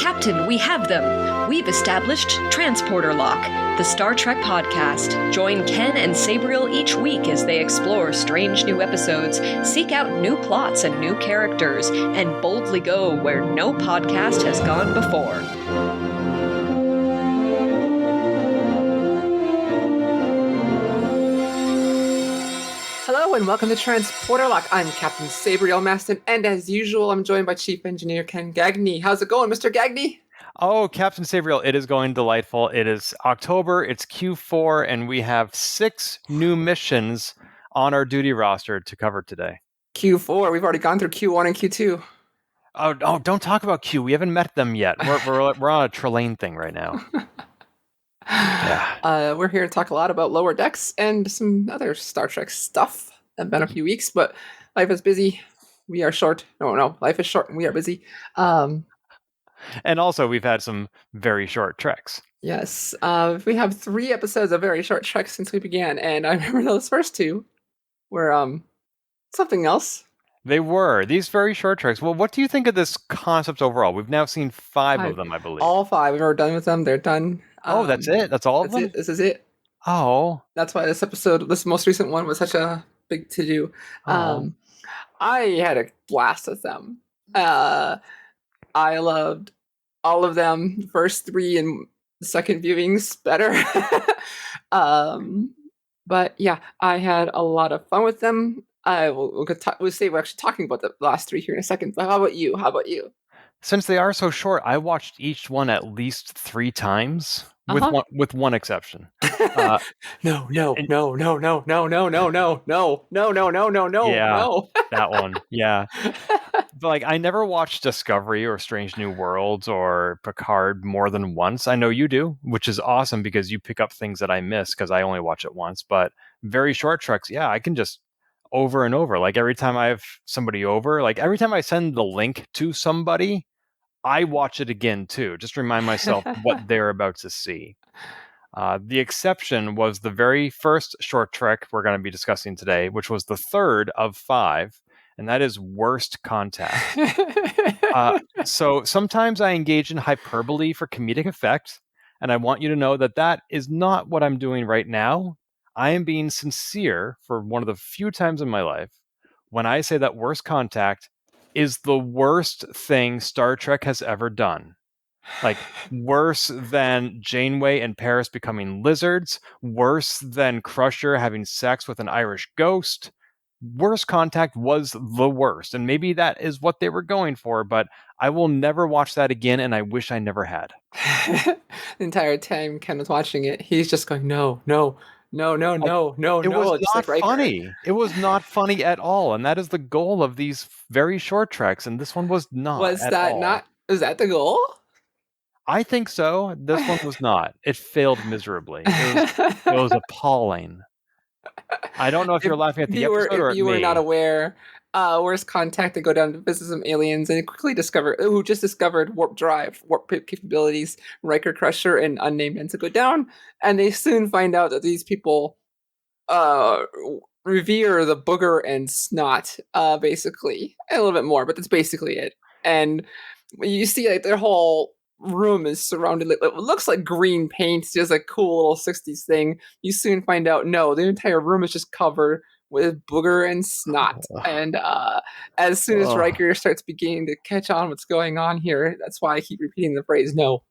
Captain, we have them. We've established Transporter Lock, the Star Trek podcast. Join Ken and Sabriel each week as they explore strange new episodes, seek out new plots and new characters, and boldly go where no podcast has gone before. Hello and welcome to Transporter Lock. I'm Captain Sabriel Maston, and as usual, I'm joined by Chief Engineer Ken Gagney. How's it going, Mr. Gagney? Oh, Captain Sabriel, it is going delightful. It is October, it's Q4, and we have 6 new missions on our duty roster to cover today. Q4, we've already gone through Q1 and Q2. Oh, don't talk about Q. We haven't met them yet. We're on a T'Lyn thing right now. Yeah. We're here to talk a lot about Lower Decks and some other Star Trek stuff. It's been a few weeks, but life is busy. We are short. No, life is short and we are busy. And also, we've had some very short treks. Yes. We have 3 episodes of very short treks since we began, and I remember those first 2 were something else. They were. These very short treks. Well, what do you think of this concept overall? We've now seen 5 of them, I believe. All 5. We've already done with them. They're done. Oh, that's it? That's all of them? This is it. Oh. That's why this most recent one was such a big to-do. I had a blast with them. I loved all of them. The first 3 and the second viewings better. But yeah, I had a lot of fun with them. We'll say we're actually talking about the last 3 here in a second. But how about you? Since they are so short, I watched each one at least 3 times, with one exception. No. Yeah, that one. Yeah. But I never watched Discovery or Strange New Worlds or Picard more than once. I know you do, which is awesome because you pick up things that I miss because I only watch it once. But very short treks, yeah, I can just over and over. Every time I have somebody over, every time I send the link to somebody, I watch it again too. Just remind myself what they're about to see. The exception was the very first short trek we're going to be discussing today, which was the 3rd of 5, and that is Worst Contact. So sometimes I engage in hyperbole for comedic effect, and I want you to know that that is not what I'm doing right now. I am being sincere for one of the few times in my life when I say that Worst Contact is the worst thing Star Trek has ever done. Worse than Janeway and Paris becoming lizards, worse than Crusher having sex with an Irish ghost. Worst Contact was the worst, and maybe that is what they were going for, but I will never watch that again, and I wish I never had. The entire time Ken was watching it, he's just going, no. It was not funny. It was not funny at all, and that is the goal of these very short treks, and this one was not. Was that the goal? I think so. This one was not. It failed miserably. It was appalling. I don't know if you're laughing at the episode or at me. If you were not aware, Worst Contact, they go down to visit some aliens and quickly discovered warp drive, warp capabilities. Riker, Crusher, and unnamed ends go down, and they soon find out that these people revere the booger and snot, basically, and a little bit more, but that's basically it. And you see, their whole room is surrounded. It looks like green paint, just a cool little 60s thing. You soon find out, no, the entire room is just covered with booger and snot. And as soon as Riker starts beginning to catch on what's going on here, that's why I keep repeating the phrase, no.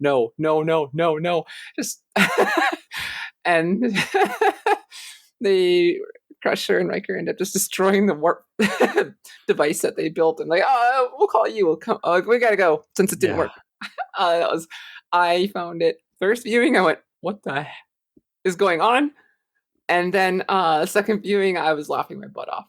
Just and the Crusher and Riker end up just destroying the warp device that they built, and we'll call you. We'll come. We gotta go since it didn't work. I found it first viewing. I went, "What the heck is going on?" And then second viewing, I was laughing my butt off.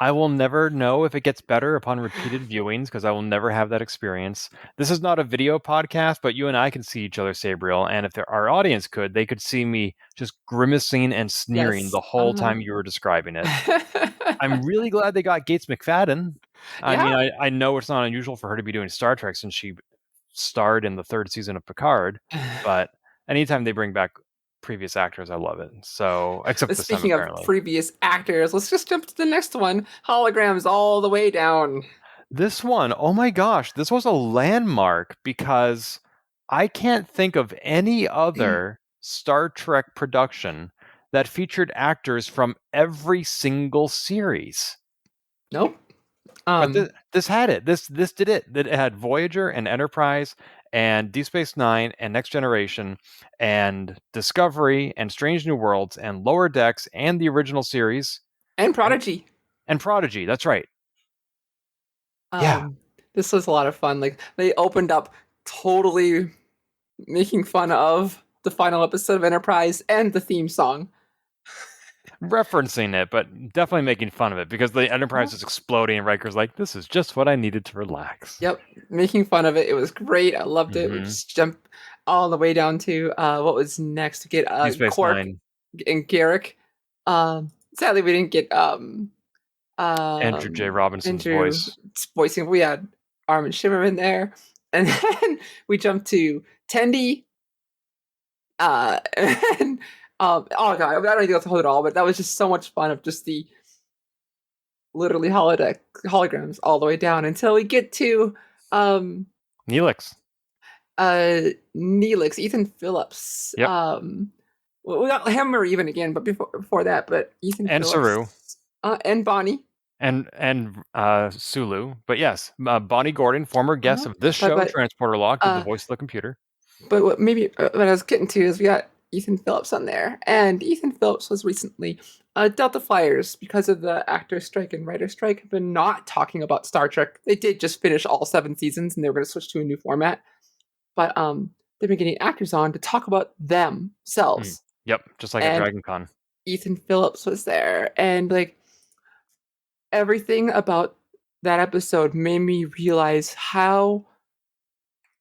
I will never know if it gets better upon repeated viewings because I will never have that experience. This is not a video podcast, but you and I can see each other, Sabriel, and if our audience could, they could see me just grimacing and sneering the whole time you were describing it. I'm really glad they got Gates McFadden. I mean, I know it's not unusual for her to be doing Star Trek since she starred in the 3rd season of Picard, but anytime they bring back previous actors, I love it. So, except this time, apparently. Speaking of previous actors, let's just jump to the next one. Holograms all the way down. This one, oh my gosh, this was a landmark because I can't think of any other Star Trek production that featured actors from every single series. Nope. But this had it. This did it. It had Voyager and Enterprise and Deep Space Nine and Next Generation and Discovery and Strange New Worlds and Lower Decks and the original series and Prodigy. and Prodigy. That's right. Yeah. This was a lot of fun. Like, they opened up totally making fun of the final episode of Enterprise and the theme song. Referencing it, but definitely making fun of it because the Enterprise is exploding and Riker's like, this is just what I needed to relax. Yep, making fun of it. It was great. I loved it. We just jumped all the way down to what was next to get Quark and Garrick. Sadly, we didn't get Andrew J. Robinson's voice. Voicing. We had Armin Shimmerman there. And then we jumped to Tendi. And oh god, I don't need to go through it all, but that was just so much fun of just the literally holograms all the way down until we get to Neelix. Neelix, Ethan Phillips. Yep. We got him or even again, but before that, but Ethan and Phillips. Saru. And Bonnie. And Sulu. But yes, Bonnie Gordon, former guest of this show, Transporter Lock, did the voice of the computer. But what I was getting to is we got Ethan Phillips on there. And Ethan Phillips was recently Delta Flyers, because of the actor strike and writer strike, have been not talking about Star Trek. They did just finish all 7 seasons and they were going to switch to a new format. But they've been getting actors on to talk about themselves. Yep, just like at Dragon Con. Ethan Phillips was there. And like everything about that episode made me realize how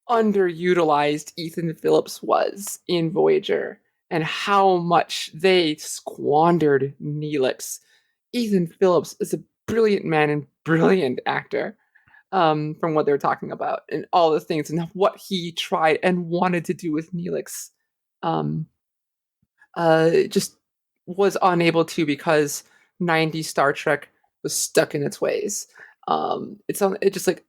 underutilized Ethan Phillips was in Voyager and how much they squandered Neelix. Ethan Phillips is a brilliant man and brilliant actor, from what they're talking about and all the things and what he tried and wanted to do with Neelix. Just was unable to because 90s Star Trek was stuck in its ways. It just like,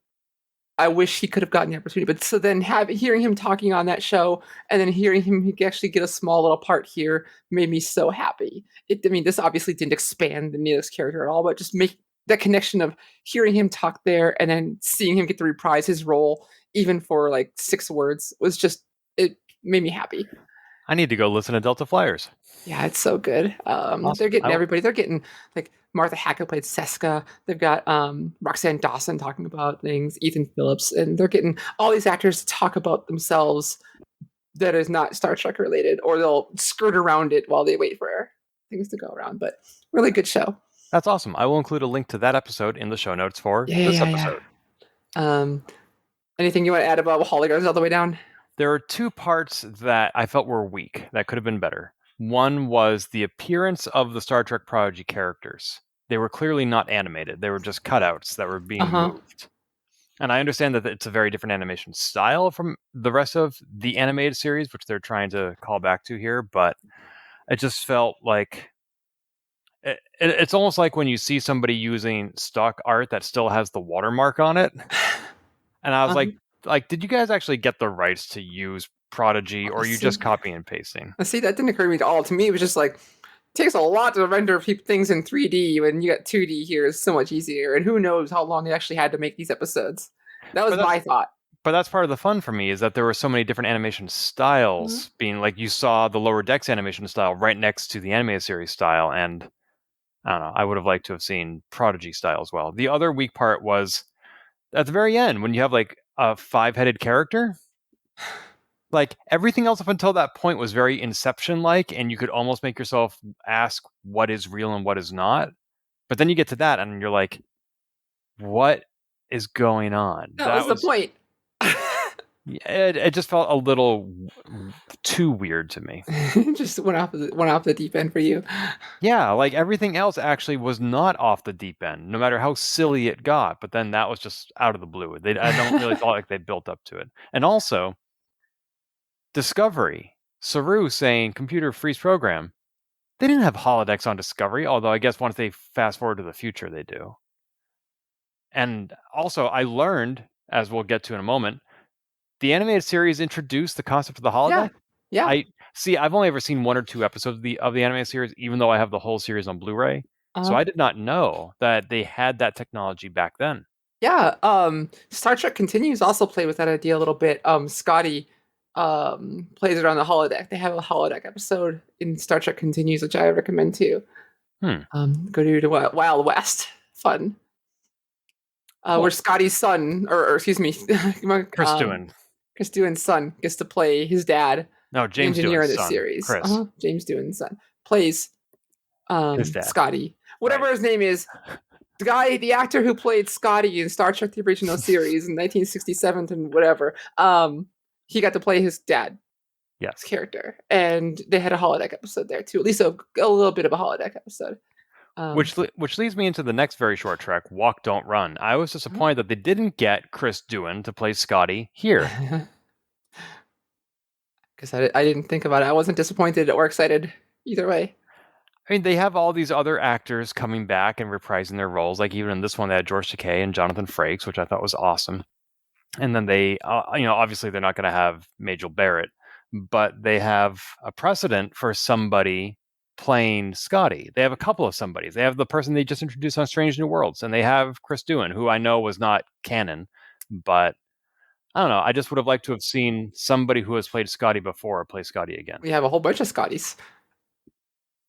I wish he could have gotten the opportunity, but so then hearing him talking on that show and then hearing him actually get a small little part here made me so happy. This obviously didn't expand the Neelix character at all, but just make that connection of hearing him talk there and then seeing him get to reprise his role, even for like 6 words, was just, it made me happy. I need to go listen to Delta Flyers. Yeah, it's so good. Awesome. They're getting everybody. They're getting like Martha Hackett played Seska. They've got Roxanne Dawson talking about things, Ethan Phillips, and they're getting all these actors to talk about themselves that is not Star Trek related, or they'll skirt around it while they wait for things to go around. But really good show. That's awesome. I will include a link to that episode in the show notes for this episode. Anything you want to add about holograms all the way down? There are 2 parts that I felt were weak, that could have been better. One was the appearance of the Star Trek Prodigy characters. They were clearly not animated. They were just cutouts that were being moved. And I understand that it's a very different animation style from the rest of the animated series, which they're trying to call back to here, but it just felt like it's almost like when you see somebody using stock art that still has the watermark on it. And I was like, did you guys actually get the rights to use Prodigy, or are you just copying and pasting? See, that didn't occur to me at all. To me, it was just like, it takes a lot to render things in 3D when you got 2D here. It's so much easier. And who knows how long they actually had to make these episodes. That was my thought. But that's part of the fun for me, is that there were so many different animation styles being, like, you saw the Lower Decks animation style right next to the animated series style. And I don't know, I would have liked to have seen Prodigy style as well. The other weak part was at the very end, when you have like a 5-headed character. Like, everything else up until that point was very Inception-like, and you could almost make yourself ask what is real and what is not. But then you get to that, and you're like, what is going on? That was the point. It just felt a little too weird to me. Just went off the deep end for you. Yeah, like everything else actually was not off the deep end, no matter how silly it got. But then that was just out of the blue. I don't really feel like they built up to it. And also, Discovery, Saru saying computer freeze program. They didn't have holodecks on Discovery, although I guess once they fast forward to the future, they do. And also, I learned, as we'll get to in a moment, the animated series introduced the concept of the holodeck. Yeah. I've only ever seen 1 or 2 episodes of the animated series, even though I have the whole series on Blu-ray. So I did not know that they had that technology back then. Yeah, Star Trek Continues also play with that idea a little bit. Scotty plays it on the holodeck. They have a holodeck episode in Star Trek Continues, which I recommend too. Go to the Wild West. Fun. Cool. Where Scotty's son, or excuse me, Chris Doohan. Chris Doohan's son gets to play his dad, No, the James engineer Doohan's in this son, series. Chris. James Doohan's son plays His dad. Scotty, whatever his name is. The actor who played Scotty in Star Trek: The Original Series in 1967 and whatever, he got to play his dad. Yes. Character, and they had a holodeck episode there too. At least a little bit of a holodeck episode. Which leads me into the next very short trek, Walk, Don't Run. I was disappointed that they didn't get Chris Doohan to play Scotty here. Because I didn't think about it. I wasn't disappointed or excited either way. I mean, they have all these other actors coming back and reprising their roles. Like even in this one, they had George Takei and Jonathan Frakes, which I thought was awesome. And then they, obviously they're not going to have Majel Barrett, but they have a precedent for somebody playing Scotty. They have a couple of somebodies. They have the person they just introduced on Strange New Worlds, and they have Chris Doohan, who I know was not canon, but I don't know. I just would have liked to have seen somebody who has played Scotty before play Scotty again. We have a whole bunch of Scotties.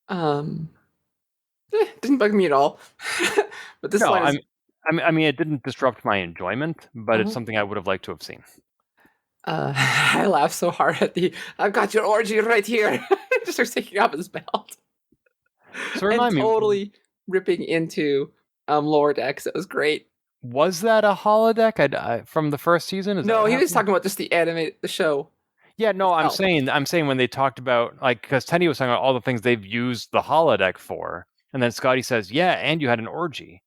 Didn't bug me at all. But this line is... I mean, it didn't disrupt my enjoyment, but it's something I would have liked to have seen. I laughed so hard at I've got your orgy right here. Just starts taking off his belt. So remind me, totally ripping into Lower Decks. It was great. Was that a holodeck from the first season? No, he was talking about just the show. Yeah, no, I'm saying when they talked about, like, because Tendi was talking about all the things they've used the holodeck for, and then Scotty says, yeah, and you had an orgy.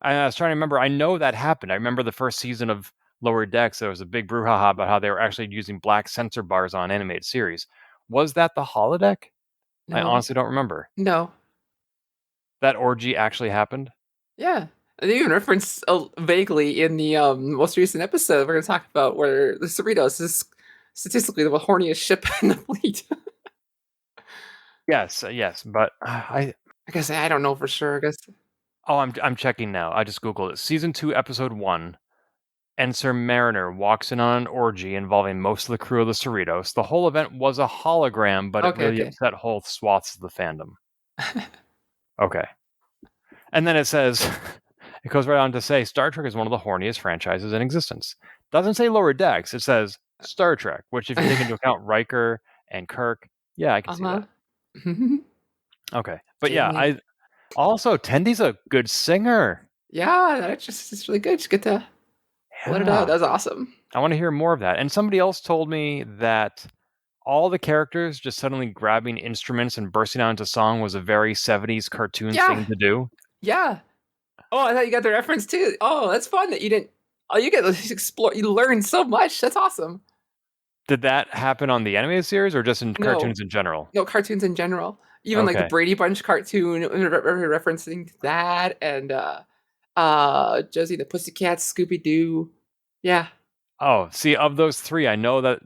I was trying to remember. I know that happened. I remember the first season of Lower Decks, there was a big brouhaha about how they were actually using black censor bars on animated series. Was that the holodeck? No. I honestly don't remember. No. That orgy actually happened? Yeah. They even reference vaguely in the most recent episode we're going to talk about, where the Cerritos is statistically the horniest ship in the fleet. Yes, but I guess I don't know for sure. I guess. Oh, I'm checking now. I just Googled it. Season 2, Episode 1. Ensign Mariner walks in on an orgy involving most of the crew of the Cerritos. The whole event was a hologram, but it really upset whole swaths of the fandom. Okay. And then it says, it goes right on to say, Star Trek is one of the horniest franchises in existence. Doesn't say Lower Decks. It says Star Trek, which if you take into account Riker and Kirk, yeah, I can see that. Okay. But yeah, also, Tendi's a good singer. Yeah, it's really good. Just get to let it out. That was awesome. I want to hear more of that. And somebody else told me that all the characters just suddenly grabbing instruments and bursting out into song was a very 70s cartoon thing to do. Yeah. Oh, I thought you got the reference too. Oh, that's fun that you didn't. Oh, you get to explore. You learn so much. That's awesome. Did that happen on the animated series or just in cartoons in general? No, cartoons in general. Even like the Brady Bunch cartoon, referencing that, and Josie the Pussycat, Scooby Doo. Yeah. Oh, see, of those three, I know that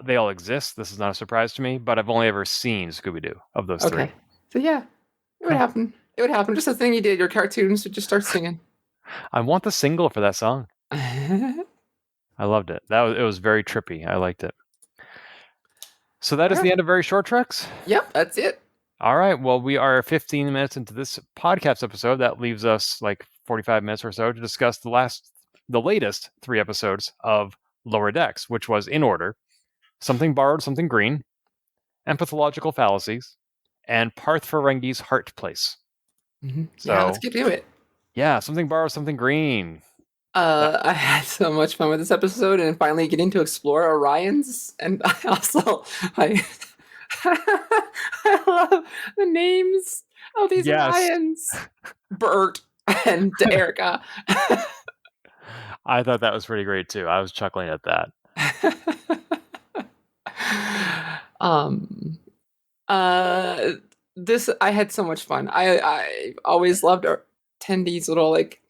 they all exist. This is not a surprise to me, but I've only ever seen Scooby Doo of those three. So yeah, it would happen. It would happen. Just a thing you did. Your cartoons would just start singing. I want the single for that song. I loved it. It was very trippy. I liked it. So that is the end of Very Short Treks? Yep, that's it. All right. Well, we are 15 minutes into this podcast episode. That leaves us like 45 minutes or so to discuss the latest 3 episodes of Lower Decks, which was in order: Something Borrowed, Something Green, Empathological Fallacies, and Parth Ferengi's Heart Place. So, yeah, let's get to it. Yeah, Something Borrowed, Something Green. I had so much fun with this episode, and finally getting to explore Orion's, and I also I love the names of these Orions. Bert and Erica. I thought that was pretty great too. I was chuckling at that. I had so much fun. I always loved Tendi's little like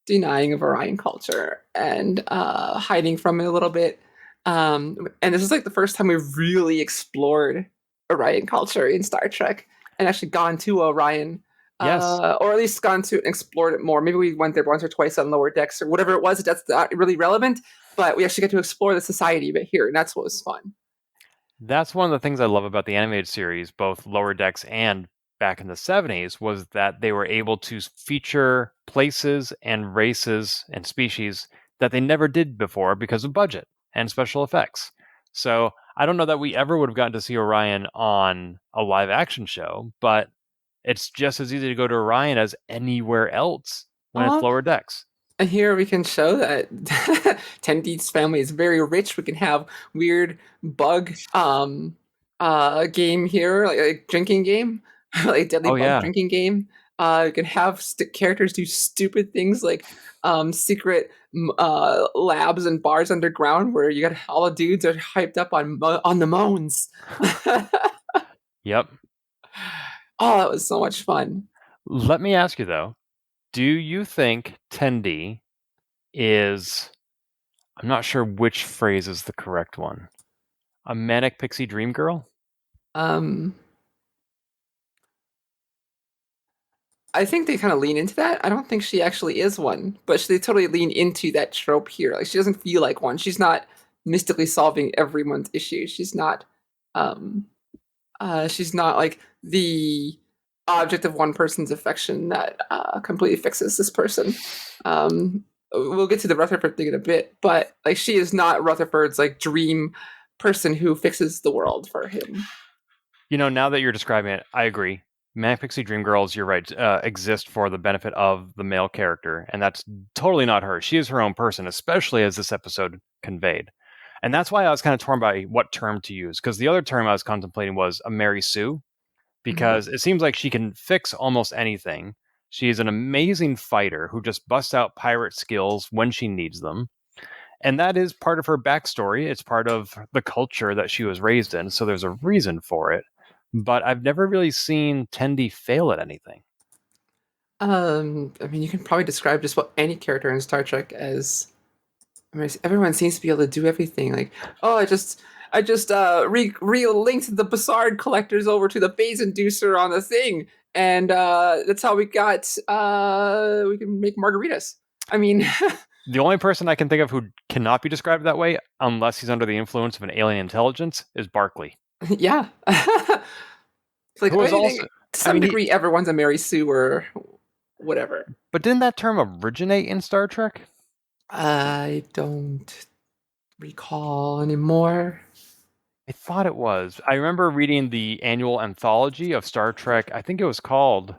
denying of Orion culture and hiding from it a little bit. And this is like the first time we've really explored Orion culture in Star Trek and actually gone to Orion. Yes. Or at least gone to and explored it more. Maybe we went there once or twice on lower decks or whatever it was. That's not really relevant, but we actually get to explore the society a bit here, and that's what was fun. That's one of the things I love about the animated series, both Lower Decks and back in the 70s, was that they were able to feature places and races and species that they never did before because of budget and special effects. So I don't know that we ever would have gotten to see Orion on a live action show, but it's just as easy to go to Orion as anywhere else when it's Lower Decks. And here we can show that Tendi's family is very rich. We can have weird bug game here, like a drinking game, like deadly bug drinking game. You can have characters do stupid things like secret labs and bars underground where you got all the dudes are hyped up on the moans. Yep. Oh, that was so much fun. Let me ask you though, do you think Tendi is, I'm not sure which phrase is the correct one, a manic pixie dream girl? I think they kind of lean into that. I don't think she actually is one, but they totally lean into that trope here. Like she doesn't feel like one. She's not mystically solving everyone's issues. She's not like the object of one person's affection that completely fixes this person. We'll get to the Rutherford thing in a bit, but like she is not Rutherford's like dream person who fixes the world for him. You know, now that you're describing it, I agree. Manic Pixie Dream Girls, you're right, exist for the benefit of the male character, and that's totally not her. She is her own person, especially as this episode conveyed. And that's why I was kind of torn by what term to use, because the other term I was contemplating was a Mary Sue, because it seems like she can fix almost anything. She is an amazing fighter who just busts out pirate skills when she needs them. And that is part of her backstory. It's part of the culture that she was raised in, so there's a reason for it. But I've never really seen Tendi fail at anything. I mean, you can probably describe just about any character in Star Trek as. I mean, everyone seems to be able to do everything. Like, oh, I just re-linked the Bassard collectors over to the phase inducer on the thing, and that's how we got. We can make margaritas. I mean. The only person I can think of who cannot be described that way, unless he's under the influence of an alien intelligence, is Barclay. Yeah. Like, to some degree, everyone's a Mary Sue or whatever. But didn't that term originate in Star Trek? I don't recall anymore. I thought it was. I remember reading the annual anthology of Star Trek. I think it was called...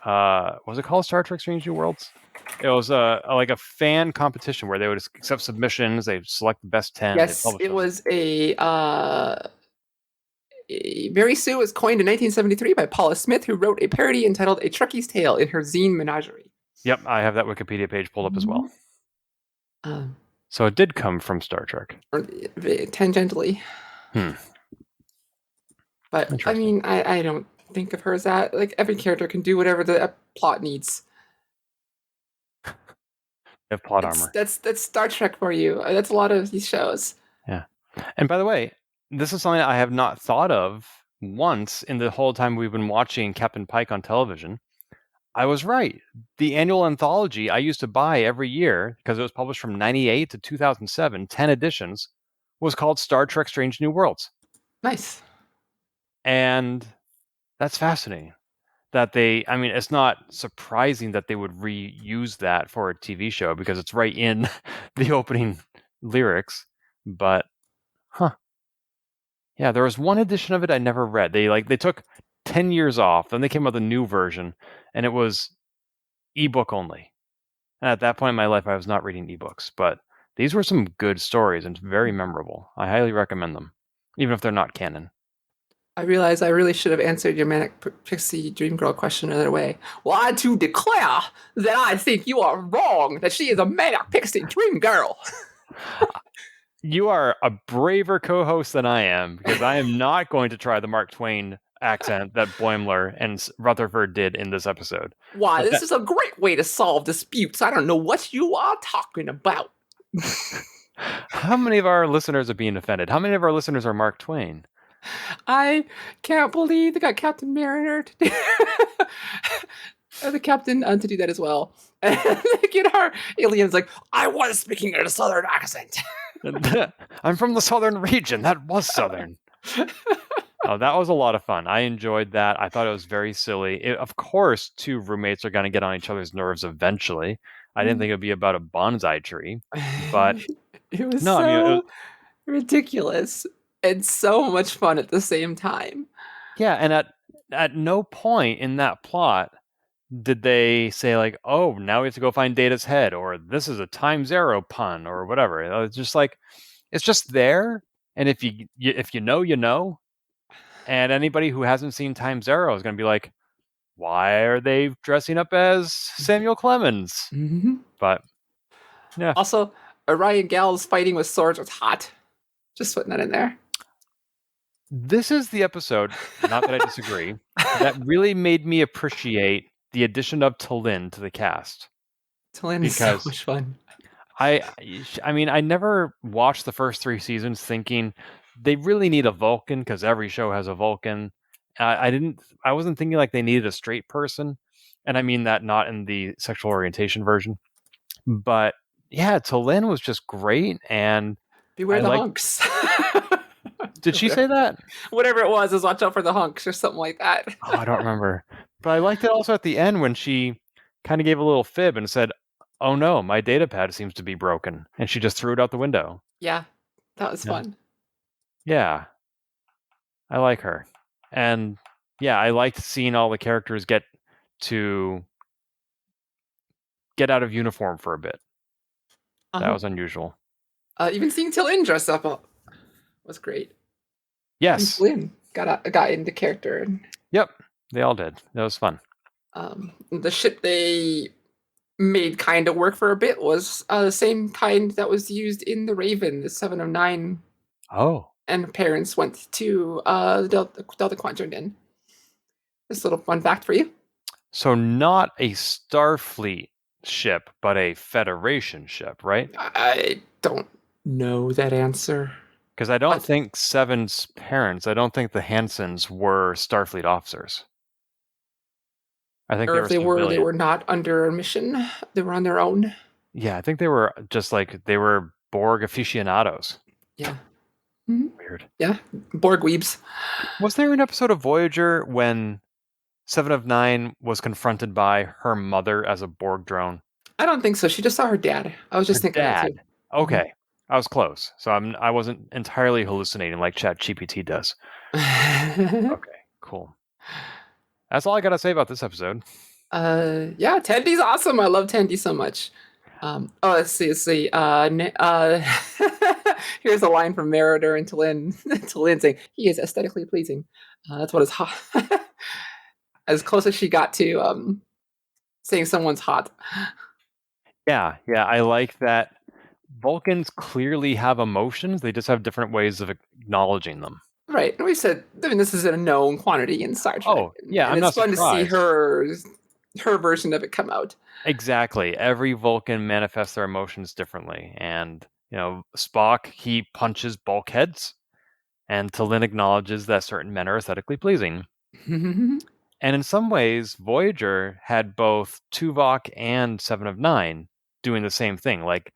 was it called Star Trek Strange New Worlds? It was like a fan competition where they would accept submissions. They'd select the best 10. Yes, it was Mary Sue was coined in 1973 by Paula Smith, who wrote a parody entitled A Truckie's Tale in her zine Menagerie. Yep, I have that Wikipedia page pulled up as well. So it did come from Star Trek. Tangentially. But, I mean, I don't think of her as that. Like, every character can do whatever the plot needs. They have plot armor. That's Star Trek for you. That's a lot of these shows. Yeah. And by the way, this is something I have not thought of once in the whole time we've been watching Captain Pike on television. I was right. The annual anthology I used to buy every year, because it was published from 98 to 2007, 10 editions, was called Star Trek Strange New Worlds. Nice. And that's fascinating. That it's not surprising that they would reuse that for a TV show because it's right in the opening lyrics. But, yeah, there was one edition of it I never read. They took 10 years off, then they came out with a new version, and it was ebook only. And at that point in my life, I was not reading ebooks, but these were some good stories and very memorable. I highly recommend them, even if they're not canon. I realize I really should have answered your Manic Pixie Dream Girl question another way. Well, I do declare that I think you are wrong, that she is a Manic Pixie Dream Girl. You are a braver co-host than I am, because I am not going to try the Mark Twain accent that Boimler and Rutherford did in this episode. Why, But this is a great way to solve disputes. I don't know what you are talking about. how many of our listeners are being offended? How many of our listeners are Mark Twain? I can't believe they got Captain Mariner to do the captain to do that as well. And they get our aliens like, I was speaking in a southern accent. I'm from the southern region. That was southern. Oh, that was a lot of fun. I enjoyed that. I thought it was very silly. Of course, two roommates are going to get on each other's nerves eventually. I didn't think it would be about a bonsai tree, but it was no, so I mean, it was, ridiculous and so much fun at the same time. yeah. And at no point in that plot did they say like, "Oh, now we have to go find Data's head," or "This is a times arrow pun," or whatever. It's just like it's just there, and if you know, you know. And anybody who hasn't seen Times Arrow is going to be like, why are they dressing up as Samuel Clemens? Mm-hmm. But yeah. Also, Orion Gals fighting with swords was hot. Just putting that in there. This is the episode, not that I disagree, that really made me appreciate the addition of T'Lyn to the cast. T'Lyn is so much fun. I mean, I never watched the first 3 seasons thinking they really need a Vulcan because every show has a Vulcan. I wasn't thinking like they needed a straight person, and I mean that not in the sexual orientation version, but yeah, T'Lyn was just great, and beware the hunks. Did she say that? Whatever it was watch out for the hunks or something like that. Oh, I don't remember, but I liked it also at the end when she kind of gave a little fib and said, "Oh no, my data pad seems to be broken," and she just threw it out the window. Yeah, that was fun. Yeah, I like her. And yeah, I liked seeing all the characters get out of uniform for a bit. That was unusual. Even seeing T'Lyn dress up was great. Yes. T'Lyn got into character. Yep, they all did. That was fun. The ship they made kind of work for a bit was the same kind that was used in the Raven, the 709. Oh. And parents went to the Delta Quadrant in. This little fun fact for you. So not a Starfleet ship, but a Federation ship, right? I don't know that answer. Because I don't think Seven's parents, I don't think the Hansons were Starfleet officers. I think they were not under a mission. They were on their own. Yeah, I think they were just like they were Borg aficionados. Yeah. Mm-hmm. Weird. Yeah, Borg weebs. Was there an episode of Voyager when 7 of 9 was confronted by her mother as a Borg drone? I don't think so. She just saw her dad. I was just thinking that too. Okay. Mm-hmm. I was close. So I wasn't entirely hallucinating like ChatGPT does. Okay, cool. That's all I got to say about this episode. Yeah, Tendi's awesome. I love Tendi so much. Let's see. Here's a line from Meritor and T'Lyn. T'Lyn saying, he is aesthetically pleasing. That's what is hot. As close as she got to saying someone's hot. Yeah, I like that. Vulcans clearly have emotions. They just have different ways of acknowledging them. Right. And we said, I mean, this is a known quantity in Star Trek. Oh, yeah, and it's fun surprised. To see her version of it come out. Exactly. Every Vulcan manifests their emotions differently. And, Spock, he punches bulkheads. And T'Lyn acknowledges that certain men are aesthetically pleasing. And in some ways, Voyager had both Tuvok and 7 of 9 doing the same thing. Like,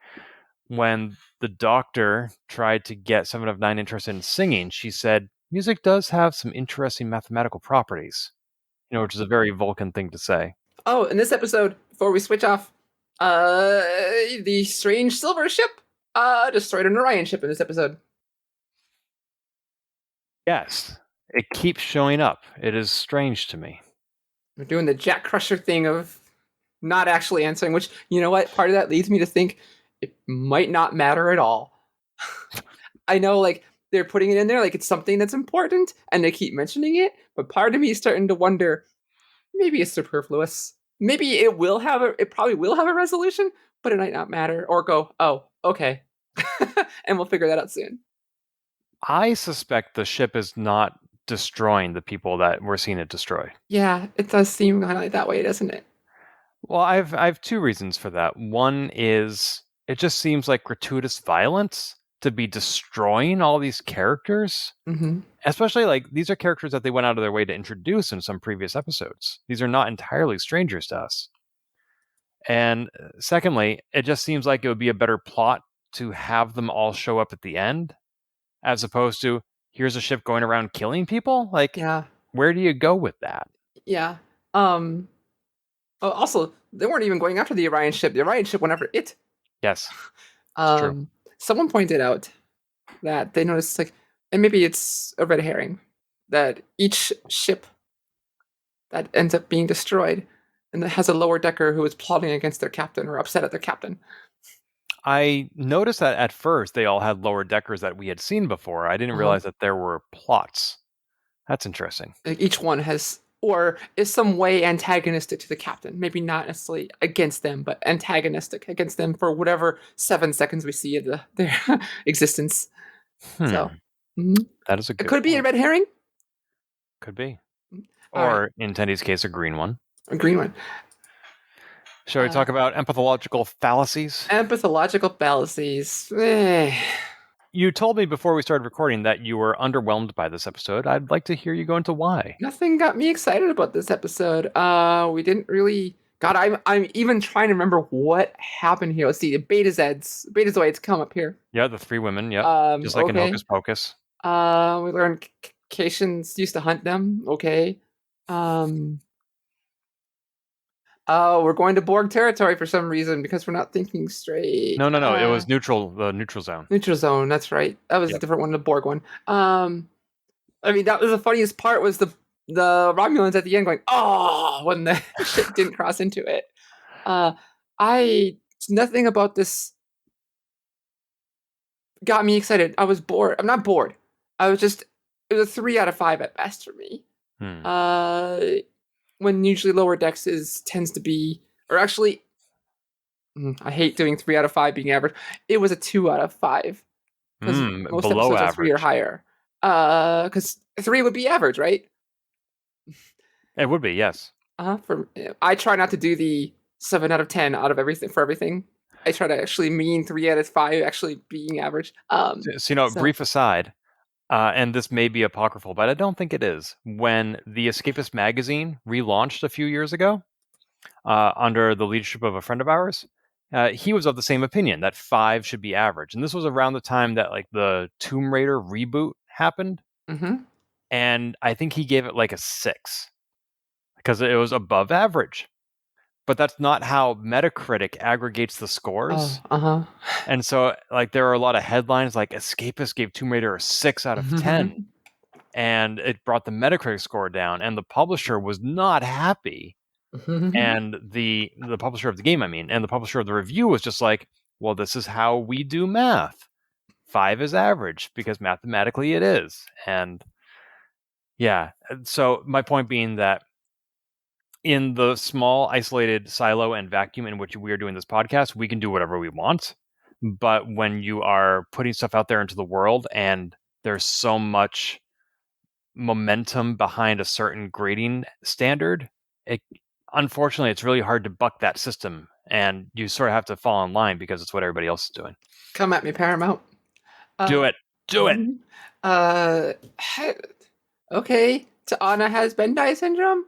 when the Doctor tried to get 7 of 9 interested in singing, she said, music does have some interesting mathematical properties. Which is a very Vulcan thing to say. Oh, in this episode, before we switch off, the strange silver ship destroyed an Orion ship in this episode. Yes, it keeps showing up. It is strange to me. We're doing the Jack Crusher thing of not actually answering, which, you know what? Part of that leads me to think it might not matter at all. I know, like, they're putting it in there like it's something that's important, and they keep mentioning it, but part of me is starting to wonder, maybe it's superfluous. Maybe it probably will have a resolution, but it might not matter, or go, oh, okay. And we'll figure that out soon. I suspect the ship is not destroying the people that we're seeing it destroy. Yeah, it does seem kind of like that way, doesn't it? Well, I've two reasons for that. One is it just seems like gratuitous violence to be destroying all these characters. Mm-hmm. Especially like these are characters that they went out of their way to introduce in some previous episodes. These are not entirely strangers to us. And secondly, it just seems like it would be a better plot to have them all show up at the end as opposed to here's a ship going around killing people. Like, Yeah. where do you go with that? Yeah. Also, they weren't even going after the Orion ship. The Orion ship went after it. Yes, it's true. Someone pointed out that they noticed, like, and maybe it's a red herring, that each ship that ends up being destroyed and that has a lower decker who is plotting against their captain or upset at their captain. I noticed that at first they all had lower deckers that we had seen before. I didn't realize that there were plots. That's interesting. Like each one has, or is some way antagonistic to the captain. Maybe not necessarily against them, but antagonistic against them for whatever 7 seconds we see of their existence. So that is a good it could be a red herring. Could be. All Or right. in Tendi's case, a green one. A green one. Shall we talk about empathological fallacies? Empathological fallacies. You told me before we started recording that you were underwhelmed by this episode. I'd like to hear you go into why. Nothing got me excited about this episode. We didn't really. God, I'm even trying to remember what happened here. Let's see. The Betazoids come up here. Yeah, the 3 women. Yeah, just like in Hocus Pocus. We learned Caitians used to hunt them. Okay. Oh, we're going to Borg territory for some reason because we're not thinking straight. No. It was neutral. The neutral zone. Neutral zone. That's right. That was a different one, the Borg one. I mean, that was the funniest part. Was the Romulans at the end going, "Oh," when the ship didn't cross into it. Nothing about this got me excited. I was bored. I'm not bored. I was just. It was a 3 out of 5 at best for me. When usually lower decks tends to be, or actually, I hate doing 3 out of 5 being average. It was a 2 out of 5 because most below episodes average. are 3 or higher. Because 3 would be average, right? It would be, yes. I try not to do the 7 out of 10 out of everything for everything. I try to actually mean 3 out of 5 actually being average. Brief aside. And this may be apocryphal, but I don't think it is. When the Escapist magazine relaunched a few years ago, under the leadership of a friend of ours, he was of the same opinion that 5 should be average. And this was around the time that like the Tomb Raider reboot happened. And I think he gave it like a 6 because it was above average. But that's not how Metacritic aggregates the scores. And so, like, there are a lot of headlines like Escapist gave Tomb Raider a 6 out of 10. And it brought the Metacritic score down. And the publisher was not happy. And the publisher of the game, and the publisher of the review was just like, well, this is how we do math. 5 is average because mathematically it is. And yeah, so my point being that in the small, isolated silo and vacuum in which we are doing this podcast, we can do whatever we want. But when you are putting stuff out there into the world and there's so much momentum behind a certain grading standard, unfortunately, it's really hard to buck that system. And you sort of have to fall in line because it's what everybody else is doing. Come at me, Paramount. Do it. Do it. Okay. T'Ana has Bendai syndrome.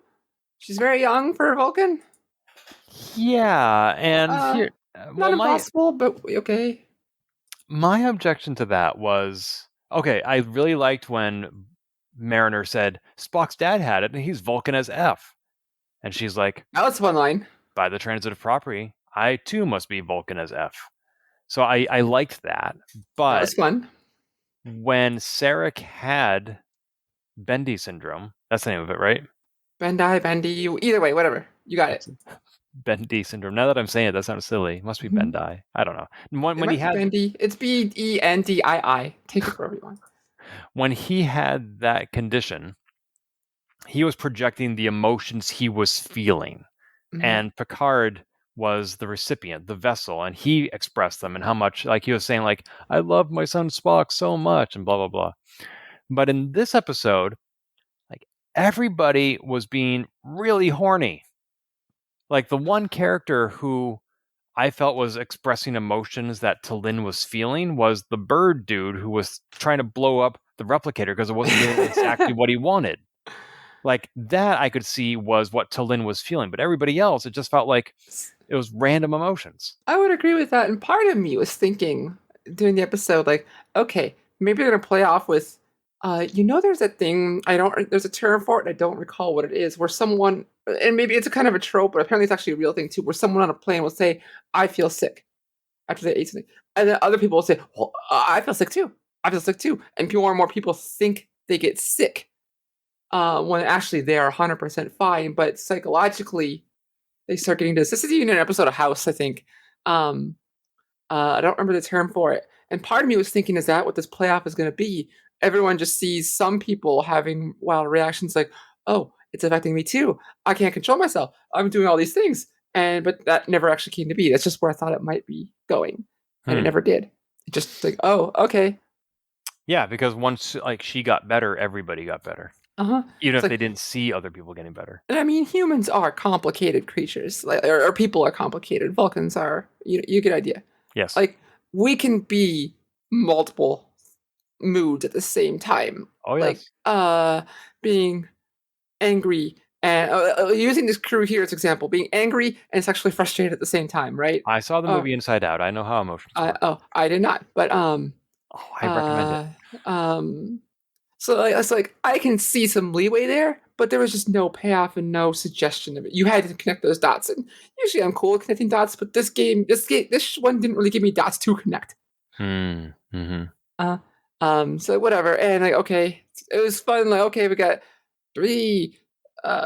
She's very young for Vulcan. Yeah, and here, not impossible, but okay. My objection to that was, okay, I really liked when Mariner said, Spock's dad had it, and he's Vulcan as F. And she's like, that was one line. By the transitive property, I too must be Vulcan as F. So I liked that. But that was fun. When Sarek had Bendy syndrome, that's the name of it, right? Bendy, either way, whatever. You got it. Bendy syndrome. Now that I'm saying it, that sounds silly. It must be Bendai. I don't know. When he had Bendy, it's Bendii. Take it for everyone. When he had that condition, he was projecting the emotions he was feeling. And Picard was the recipient, the vessel, and he expressed them and how much, like he was saying, like, I love my son Spock so much and blah, blah, blah. But in this episode, everybody was being really horny. Like the one character who I felt was expressing emotions that T'Lyn was feeling was the bird dude who was trying to blow up the replicator because it wasn't doing exactly what he wanted. Like that I could see was what T'Lyn was feeling, but everybody else, it just felt like it was random emotions. I would agree with that. And part of me was thinking during the episode, like, okay, maybe they're gonna play off with, there's a thing there's a term for it, and I don't recall what it is, where someone, and maybe it's a kind of a trope, but apparently it's actually a real thing too, where someone on a plane will say, "I feel sick," after they ate something, and then other people will say, "Well, I feel sick too. I feel sick too," and more and more people think they get sick, when actually they are 100% fine, but psychologically they start getting this. This is even an episode of House, I think. Um, I don't remember the term for it. And part of me was thinking, is that what this playoff is going to be? Everyone just sees some people having wild reactions like, oh, it's affecting me too. I can't control myself. I'm doing all these things. But that never actually came to be. That's just where I thought it might be going. And it never did. It just like, oh, okay. Yeah, because once like she got better, everybody got better. Uh-huh. Even It's if like, they didn't see other people getting better. and I mean, humans are complicated creatures, like, or people are complicated. Vulcans are. You get the idea. Yes. Like, we can be multiple moods at the same time. Oh, Like, yes. being angry and using this crew here as example, being angry and sexually frustrated at the same time, right? I saw the movie Inside Out. I know how emotions work. I did not, but Oh, I recommend it. so like, it's like I can see some leeway there, but there was just no payoff and no suggestion of it. You had to connect those dots, and usually I'm cool with connecting dots, but this one didn't really give me dots to connect. Mm-hmm. So whatever, and like, okay, it was fun. Like, okay, we got 3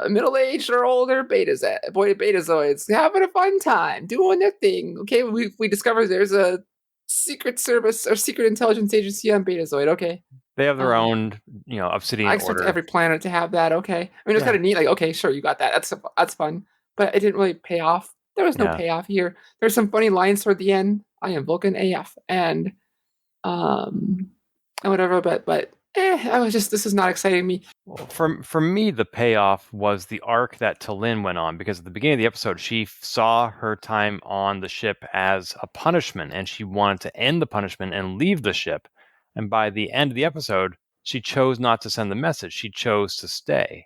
middle-aged or older betazoids having a fun time doing their thing. Okay, we discovered there's a secret service or secret intelligence agency on Betazoid. Okay, They have their own, obsidian I expect order. every planet to have that. Okay, I mean, it's kind of neat. Like, okay, sure, you got that. That's fun, but it didn't really pay off. There was no payoff here. There's some funny lines toward the end. I am Vulcan AF, and whatever. But I was just, this is not exciting me. Well, for me, the payoff was the arc that T'Lyn went on, because at the beginning of the episode, she saw her time on the ship as a punishment, and she wanted to end the punishment and leave the ship. And by the end of the episode, she chose not to send the message. She chose to stay.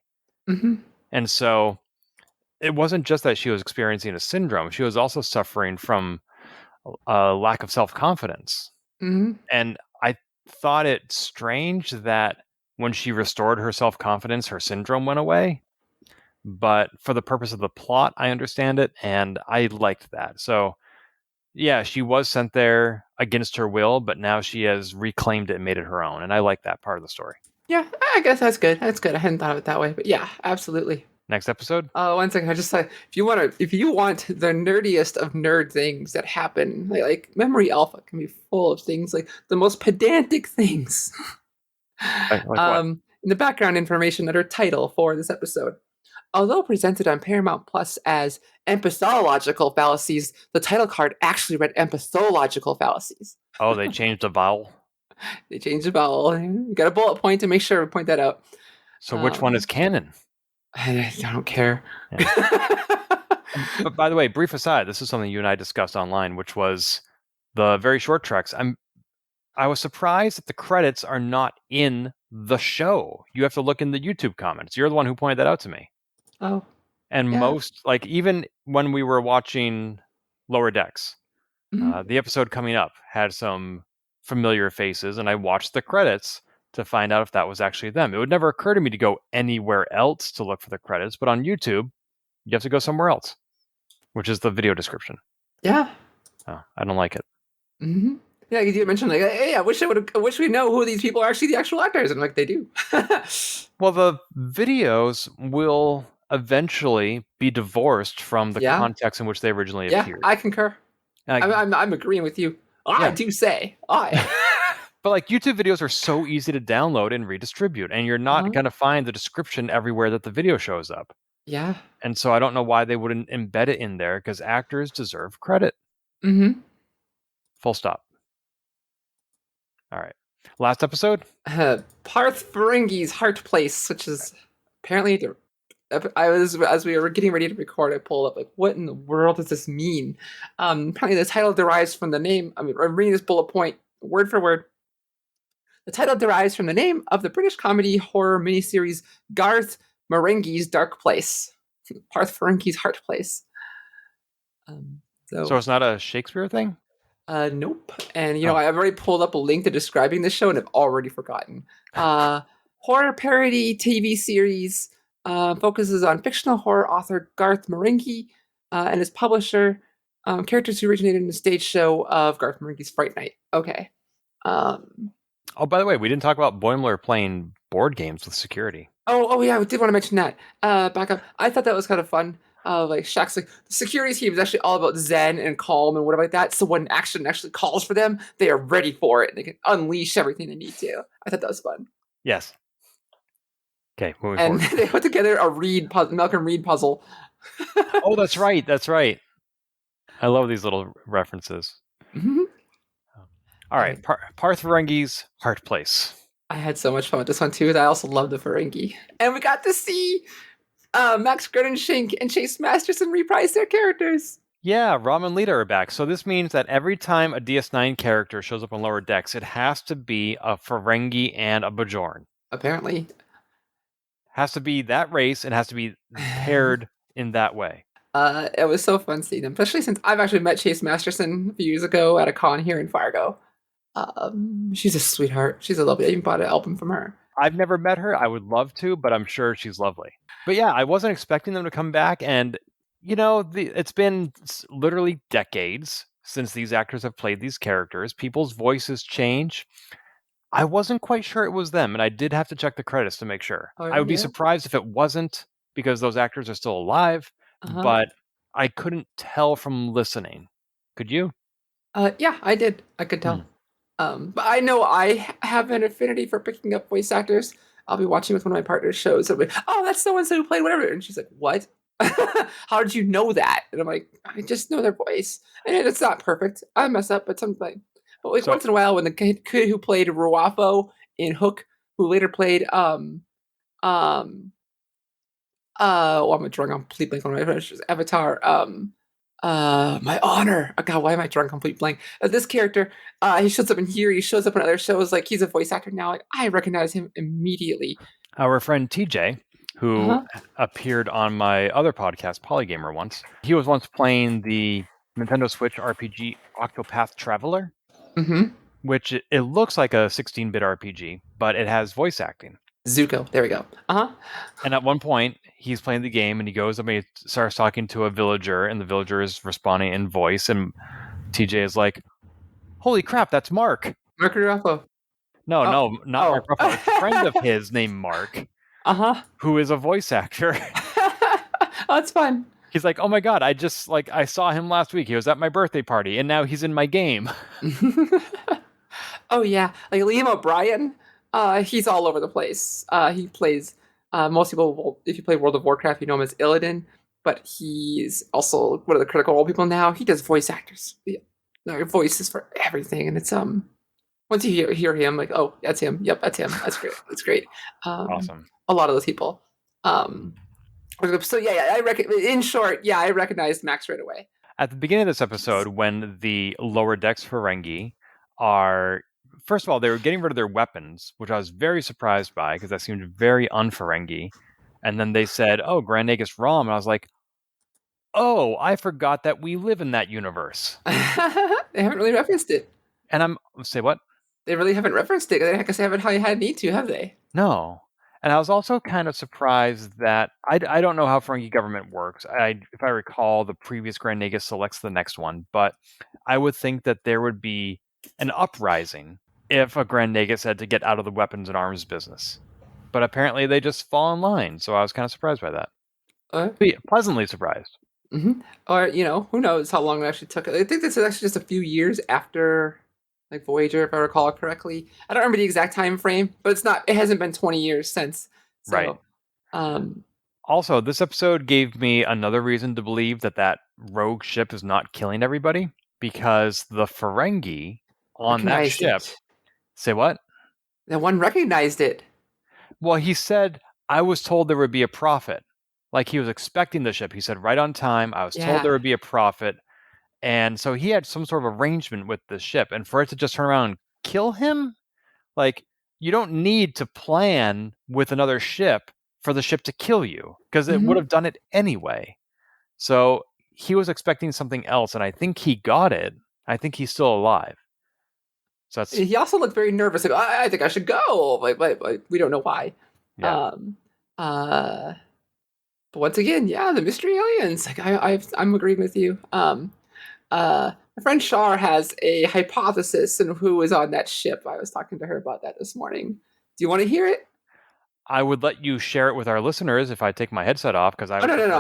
Mm-hmm. And so it wasn't just that she was experiencing a syndrome. She was also suffering from a lack of self-confidence. Mm-hmm. And I thought it strange that when she restored her self-confidence, her syndrome went away. But for the purpose of the plot, I understand it, and I liked that. So, yeah, she was sent there against her will, but now she has reclaimed it and made it her own, and I like that part of the story. Yeah, I guess that's good. That's good. I hadn't thought of it that way, but yeah, absolutely. Next episode? One second. I just like, if you want the nerdiest of nerd things that happen, like Memory Alpha can be full of things like the most pedantic things. Like what? In the background information under title for this episode. Although presented on Paramount Plus as Empathological Fallacies, the title card actually read Empathological Fallacies. Oh, they changed the vowel? They changed the vowel. You got a bullet point to make sure to point that out. So which one is canon? I don't care. Yeah. But by the way, brief aside, this is something you and I discussed online, which was the very short treks. I was surprised that the credits are not in the show. You have to look in the YouTube comments. You're the one who pointed that out to me. Oh. And most, like, even when we were watching Lower Decks, the episode coming up had some familiar faces, and I watched the credits to find out if that was actually them. It would never occur to me to go anywhere else to look for the credits, but on YouTube, you have to go somewhere else, which is the video description. Yeah. Oh, I don't like it. Mm-hmm. Yeah, you mentioned like, hey, I wish we know who these people are actually the actual actors, and like they do. Well, the videos will eventually be divorced from the context in which they originally appeared. Yeah, I concur. I'm agreeing with you. I do say But like YouTube videos are so easy to download and redistribute, and you're not going to find the description everywhere that the video shows up. Yeah. And so I don't know why they wouldn't embed it in there, because actors deserve credit. Mm-hmm. Full stop. All right. Last episode? Parth Ferengi's Heart Place, which is apparently I was, as we were getting ready to record, I pulled up like, what in the world does this mean? Apparently the title derives from the name. I mean, I'm reading this bullet point word for word. The title derives from the name of the British comedy horror miniseries Garth Marenghi's Dark Place. Parth Ferengi's Heart Place. So it's not a Shakespeare thing? Nope. And I've already pulled up a link to describing this show, and I've already forgotten. Horror parody TV series focuses on fictional horror author Garth Marenghi and his publisher. Characters who originated in the stage show of Garth Marenghi's Fright Night. Okay. Oh, by the way, we didn't talk about Boimler playing board games with security. Oh yeah, I did want to mention that. Back up. I thought that was kind of fun. Like Shaq's like the security team is actually all about zen and calm and whatever like that. So when action actually calls for them, they are ready for it. They can unleash everything they need to. I thought that was fun. Yes. Okay, moving and forward. They put together a Malcolm Reed puzzle. Oh, that's right. That's right. I love these little references. Mm-hmm. All right, Parth Ferengi's Heart Place. I had so much fun with this one too. I also love the Ferengi, and we got to see Max Gernenschink and Chase Masterson reprise their characters. Yeah, Ram and Lita are back. So this means that every time a DS9 character shows up on Lower Decks, it has to be a Ferengi and a Bajorn. Apparently. Has to be that race and has to be paired in that way. It was so fun seeing them, especially since I've actually met Chase Masterson a few years ago at a con here in Fargo. She's a sweetheart. She's a lovely. I even bought an album from her. I've never met her. I would love to, but I'm sure she's lovely. But yeah, I wasn't expecting them to come back. And, it's been literally decades since these actors have played these characters. People's voices change. I wasn't quite sure it was them, and I did have to check the credits to make sure. I would be surprised if it wasn't, because those actors are still alive, but I couldn't tell from listening. Could you? Yeah, I did. I could tell. But I know I have an affinity for picking up voice actors. I'll be watching with one of my partner's shows. I'll be, oh, that's so-and-so who played whatever. And she's like, what? How did you know that? And I'm like, I just know their voice. And it's not perfect. I mess up, but sometimes. But like once in a while, when the kid who played Ruafo in Hook, who later played I'm a drunk on complete blank on my friends. Avatar. My honor. Oh God, why am I drunk complete blank? This character, he shows up in here. He shows up in other shows. Like he's a voice actor now. Like I recognize him immediately. Our friend TJ, who appeared on my other podcast, Polygamer, once. He was once playing the Nintendo Switch RPG Octopath Traveler, which it looks like a 16-bit RPG, but it has voice acting. Zuko. There we go. And at one point, he's playing the game, and he goes up and he starts talking to a villager, and the villager is responding in voice, and TJ is like, holy crap, that's Mark. Mark Ruffalo. No, not Mark Ruffalo. It's a friend of his named Mark, who is a voice actor. Oh, that's fun. He's like, oh my God, I saw him last week. He was at my birthday party, and now he's in my game. Oh, yeah. Like Liam O'Brien, he's all over the place. He plays, most people, if you play World of Warcraft, you know him as Illidan, but he's also one of the Critical Role people now. He does voice actors. Voices for everything. And it's, once you hear him, like, oh, that's him. Yep, that's him. That's great. That's great. Awesome. A lot of those people. So yeah, in short, I recognized Max right away. At the beginning of this episode, when the Lower Decks Ferengi are, first of all, they were getting rid of their weapons, which I was very surprised by because that seemed very un-Ferengi. And then they said, oh, Grand Nagus Rom. And I was like, oh, I forgot that we live in that universe. They haven't really referenced it. And say what? They really haven't referenced it. I guess they haven't had need to, have they? No. And I was also kind of surprised that I don't know how Ferengi government works. If I recall, the previous Grand Nagus selects the next one, but I would think that there would be an uprising if a Grand Nagus had to get out of the weapons and arms business. But apparently they just fall in line, so I was kind of surprised by that. Pleasantly surprised. Or, who knows how long it actually took. I think this is actually just a few years after like Voyager, if I recall correctly. I don't remember the exact time frame, but it hasn't been 20 years since. So, right. Also, this episode gave me another reason to believe that rogue ship is not killing everybody, because the Ferengi on that ship... Say what? The one recognized it. Well, he said, I was told there would be a prophet. Like, he was expecting the ship. He said, right on time, I was told there would be a prophet. And so he had some sort of arrangement with the ship. And for it to just turn around and kill him? Like, you don't need to plan with another ship for the ship to kill you, because it would have done it anyway. So he was expecting something else, and I think he got it. I think he's still alive. So that's He also looked very nervous. Like, I think I should go. Like, we don't know why. yeah. But once again, yeah, the mystery aliens. Like, I'm agreeing with you. My friend Shar has a hypothesis on who is on that ship. I was talking to her about that this morning. Do you want to hear it? I would let you share it with our listeners if I take my headset off, because I Oh, would no, prefer.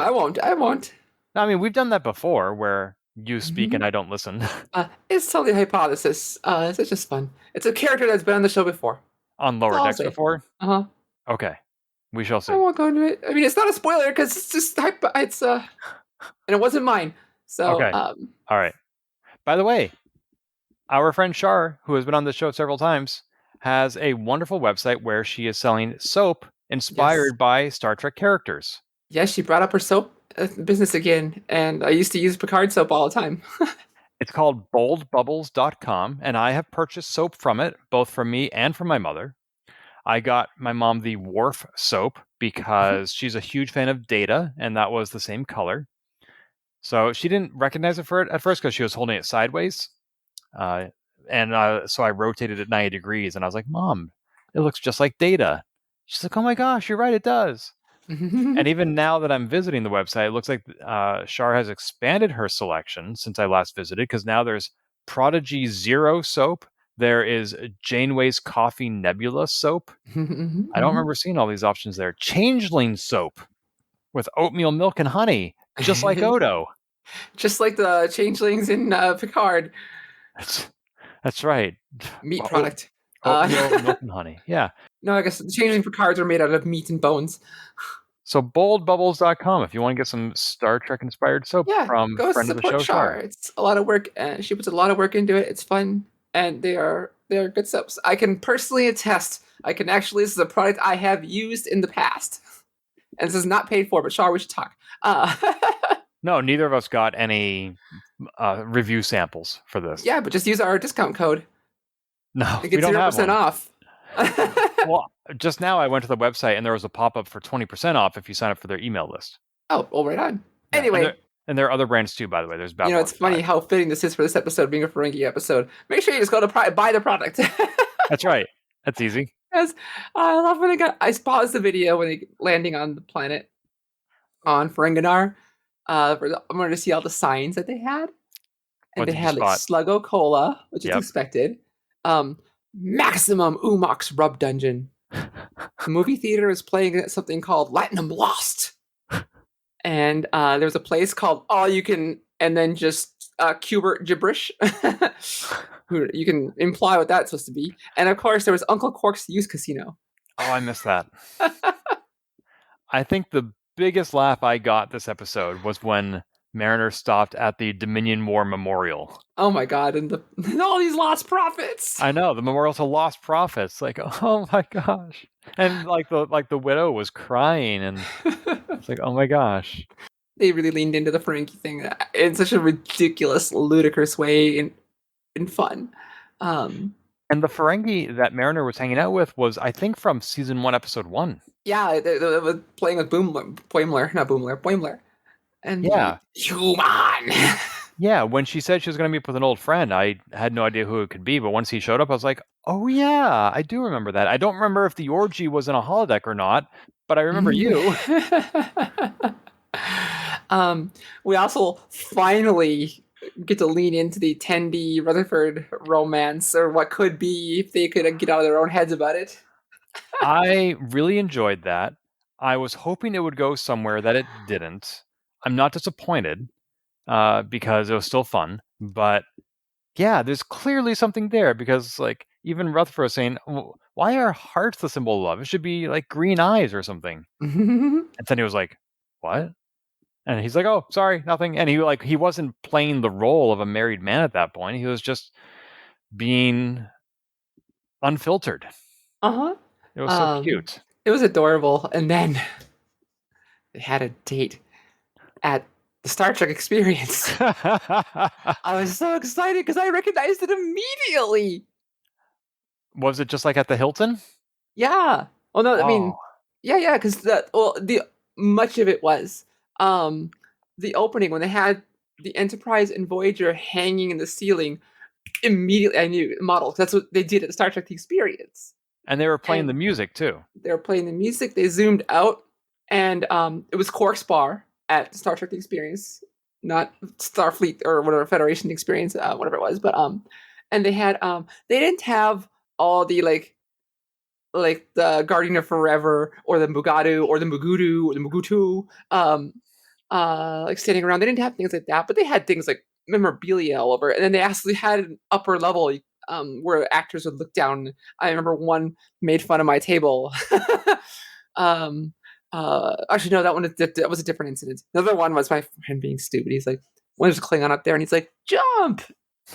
I won't. I mean, we've done that before, where you speak and I don't listen. It's totally a hypothesis. It's just fun. It's a character that's been on the show before. On Lower I'll Decks say. before? Uh-huh. Okay. We shall see. I won't go into it. I mean, it's not a spoiler because it's just it's and it wasn't mine. So Okay. All right. By the way, our friend Shar, who has been on the show several times, has a wonderful website where she is selling soap inspired by Star Trek characters. Yes, she brought up her soap business again, and I used to use Picard soap all the time. It's called boldbubbles.com, and I have purchased soap from it, both from me and from my mother. I got my mom the Worf soap because she's a huge fan of Data, and that was the same color. So she didn't recognize it at first because she was holding it sideways. So I rotated it 90 degrees, and I was like, Mom, it looks just like Data. She's like, oh my gosh, you're right, it does. And even now that I'm visiting the website, it looks like Shar has expanded her selection since I last visited, because now there's Prodigy Zero soap. There is Janeway's Coffee Nebula soap. I don't remember seeing all these options there. Changeling soap with oatmeal milk and honey, just like Odo. Just like the changelings in Picard. That's right. Meat product. Oatmeal, milk, and honey. Yeah. No, I guess the changeling Picards are made out of meat and bones. So boldbubbles.com if you want to get some Star Trek inspired soap from go friend of the support show, Shar. It's a lot of work, and she puts a lot of work into it. It's fun, and they are good soaps. I can personally attest. This is a product I have used in the past, and this is not paid for. But Shar, we should talk. No, neither of us got any review samples for this. Yeah, but just use our discount code. No, we get 0% off. Well, just now I went to the website and there was a pop-up for 20% off if you sign up for their email list. Oh, well, right on. Yeah, anyway. And there are other brands too, by the way. There's Babylon. It's funny how fitting this is for this episode being a Ferengi episode. Make sure you just go to buy the product. That's right. That's easy. Yes, I love when I paused the video when they landing on the planet on Ferenginar. I wanted to see all the signs that they had. And they had like Sluggo Cola, which is expected. Maximum Umox Rub Dungeon. The movie theater is playing something called Latinum Lost. And there was a place called All You Can, and then just Cubert Gibberish. You can imply what that's supposed to be. And of course, there was Uncle Quark's Youth Casino. Oh, I missed that. I think the biggest laugh I got this episode was when Mariner stopped at the Dominion War Memorial. Oh my god, and all these lost prophets. I know, the memorial to lost prophets. Like, oh my gosh. And like the widow was crying, and it's like, oh my gosh. They really leaned into the Ferengi thing in such a ridiculous, ludicrous way and fun. And the Ferengi that Mariner was hanging out with was, I think, from season 1, episode 1. Yeah, they were playing with Boimler. And yeah. Human! Yeah, when she said she was going to meet with an old friend, I had no idea who it could be. But once he showed up, I was like, oh yeah, I do remember that. I don't remember if the orgy was in a holodeck or not, but I remember you. We also finally get to lean into the Tendi Rutherford romance, or what could be if they could get out of their own heads about it. I really enjoyed that. I was hoping it would go somewhere that it didn't. I'm not disappointed because it was still fun. But yeah, there's clearly something there, because like even Rutherford was saying, why are hearts the symbol of love? It should be like green eyes or something. And then he was like, what? And he's like, oh, sorry, nothing. And he wasn't playing the role of a married man at that point. He was just being unfiltered. Uh-huh. It was so cute. It was adorable. And then they had a date at the Star Trek experience. I was so excited because I recognized it immediately. Was it just like at the Hilton? Yeah. Oh no, I mean, Oh, yeah, because the much of it was the opening when they had the Enterprise and Voyager hanging in the ceiling. Immediately, I knew model. That's what they did at the Star Trek The Experience. and they were playing the And music too. they were playing the music. They zoomed out, and it was Quark's bar at Star Trek: The Experience, not Starfleet or whatever Federation Experience, whatever it was. But and they had they didn't have all the like the Guardian of Forever or the Mugatu or the Mugudu or the Mugutu like standing around. They didn't have things like that, but they had things like memorabilia all over. And then they actually had an upper level where actors would look down. I remember one made fun of my table. Actually, no, that was a different incident. Another one was my friend being stupid. He's like, when there's a Klingon up there, and he's like, jump!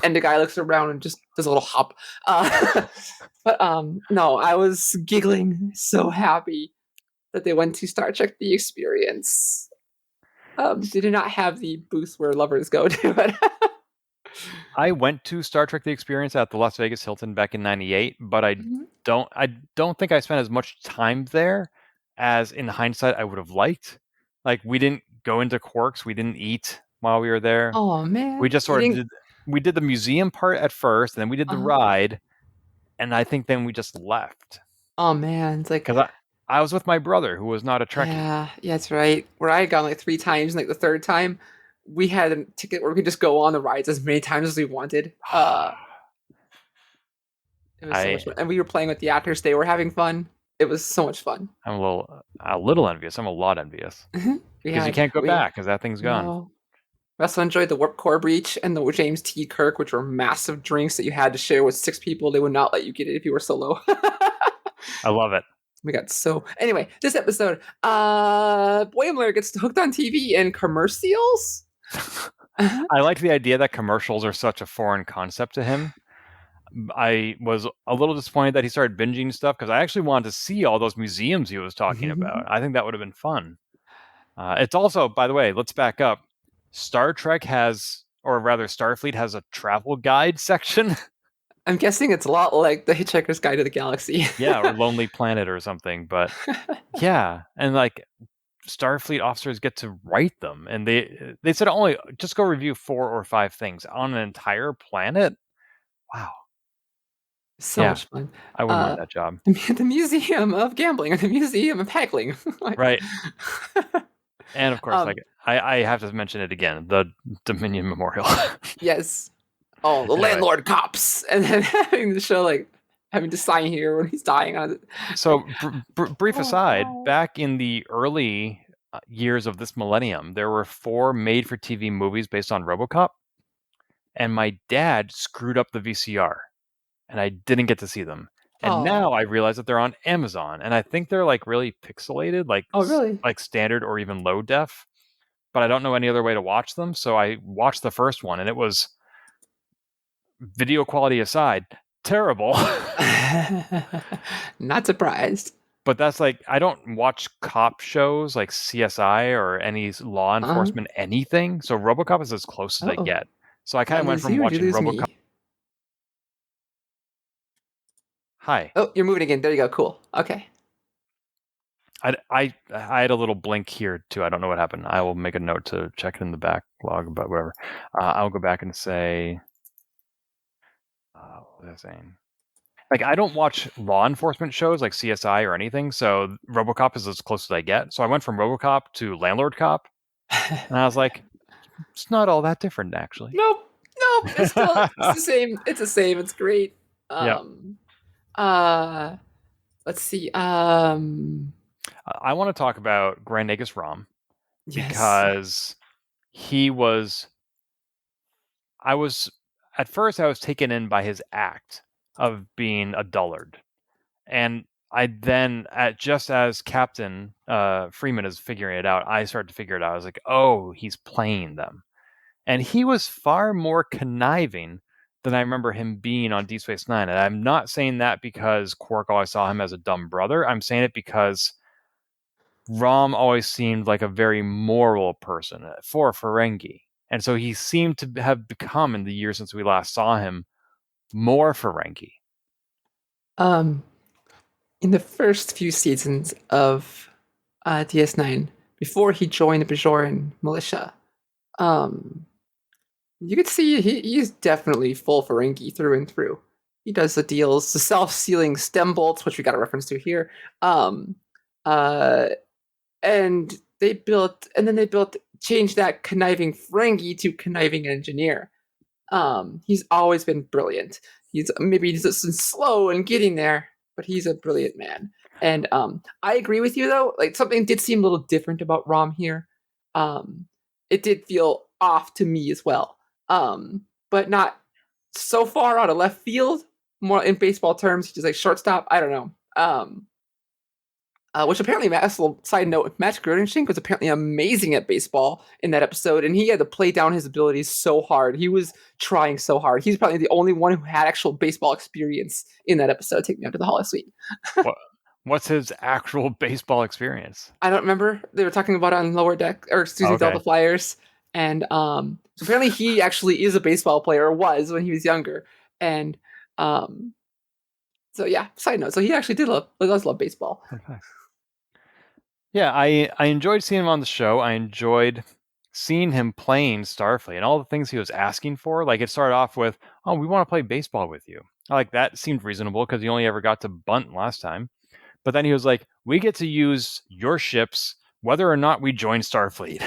And the guy looks around and just does a little hop. But no, I was giggling, so happy that they went to Star Trek: The Experience. They did not have the booth where lovers go to it. I went to Star Trek: The Experience at the Las Vegas Hilton back in '98, but I don't think I spent as much time there as in hindsight I would have liked. Like we didn't go into Quarks, we didn't eat while we were there. Oh man, We just sort of did the museum part at first, and then we did the ride, and I think then we just left. Oh man, it's like Because I was with my brother, who was not a Trekkie. yeah, that's right. Where I had gone like 3 times, and like the third time, we had a ticket where we could just go on the rides as many times as we wanted. It was so much fun, and we were playing with the actors. They were having fun. It was so much fun. I'm a little envious. I'm a lot envious because you can't go back because that thing's gone. No. We also enjoyed the Warp Core Breach and the James T. Kirk, which were massive drinks that you had to share with 6 people. They would not let you get it if you were solo. I love it. We got so anyway. This episode, Boimler gets hooked on TV and commercials. I like the idea that commercials are such a foreign concept to him. I was a little disappointed that he started binging stuff because I actually wanted to see all those museums he was talking about. I think that would have been fun. It's also, by the way, let's back up. Star Trek has, or rather, Starfleet has a travel guide section. I'm guessing it's a lot like the Hitchhiker's Guide to the Galaxy. Yeah, or Lonely Planet or something. But yeah, and like Starfleet officers get to write them, and they said only just go review 4 or 5 things on an entire planet. Wow. So much fun. I wouldn't mind that job. The Museum of Gambling and the Museum of Haggling. Right. And of course, like I have to mention it again, the Dominion Memorial. Yes. Oh, the landlord cops, and then having the show like having to sign here when he's dying on it. So, brief aside, back in the early years of this millennium, there were 4 made-for-TV movies based on RoboCop, and my dad screwed up the VCR, and I didn't get to see them. And now I realize that they're on Amazon, and I think they're like really pixelated, like really? like standard or even low def. But I don't know any other way to watch them, so I watched the first one, and it was, video quality aside, terrible. Not surprised. But that's like, I don't watch cop shows like CSI or any law enforcement anything. So RoboCop is as close as I get. So I kind of went from watching RoboCop. Hi. Oh, you're moving again. There you go. Cool. Okay. I had a little blink here too. I don't know what happened. I will make a note to check it in the backlog, but whatever. I'll go back and say, what was I saying? Like, I don't watch law enforcement shows like CSI or anything, so RoboCop is as close as I get. So I went from RoboCop to Landlord Cop, and I was like, it's not all that different, actually. Nope. It's still it's the same. It's the same. It's great. Let's see. I want to talk about Grand Nagus Rom because at first I was taken in by his act of being a dullard, and I then, just as Captain Freeman is figuring it out, I started to figure it out. I was like, oh, he's playing them, and he was far more conniving than I remember him being on Deep Space Nine. And I'm not saying that because Quark always saw him as a dumb brother. I'm saying it because Rom always seemed like a very moral person for Ferengi. And so he seemed to have become, in the years since we last saw him, more Ferengi. In the first few seasons of DS9, before he joined the Bajoran militia, you could see he's definitely full Ferengi through and through. He does the deals, the self-sealing stem bolts, which we got a reference to here. And they changed that conniving Ferengi to conniving engineer. He's always been brilliant. He's just slow in getting there, but he's a brilliant man. And I agree with you though. Like, something did seem a little different about Rom here. It did feel off to me as well. But not so far out of left field. More in baseball terms, just like shortstop. I don't know. Which apparently, a little side note, Matt Groening was apparently amazing at baseball in that episode, and he had to play down his abilities so hard. He was trying so hard. He's probably the only one who had actual baseball experience in that episode. Take me out to the holosuite. What's his actual baseball experience? I don't remember. They were talking about it on Lower Deck, or excuse me, Delta Flyers. And so apparently he actually is a baseball player, or was when he was younger. And so yeah, side note. So he actually does love baseball. Okay. Yeah, I enjoyed seeing him on the show. I enjoyed seeing him playing Starfleet and all the things he was asking for. Like, it started off with, "Oh, we want to play baseball with you." Like, that seemed reasonable because he only ever got to bunt last time. But then he was like, "We get to use your ships whether or not we join Starfleet."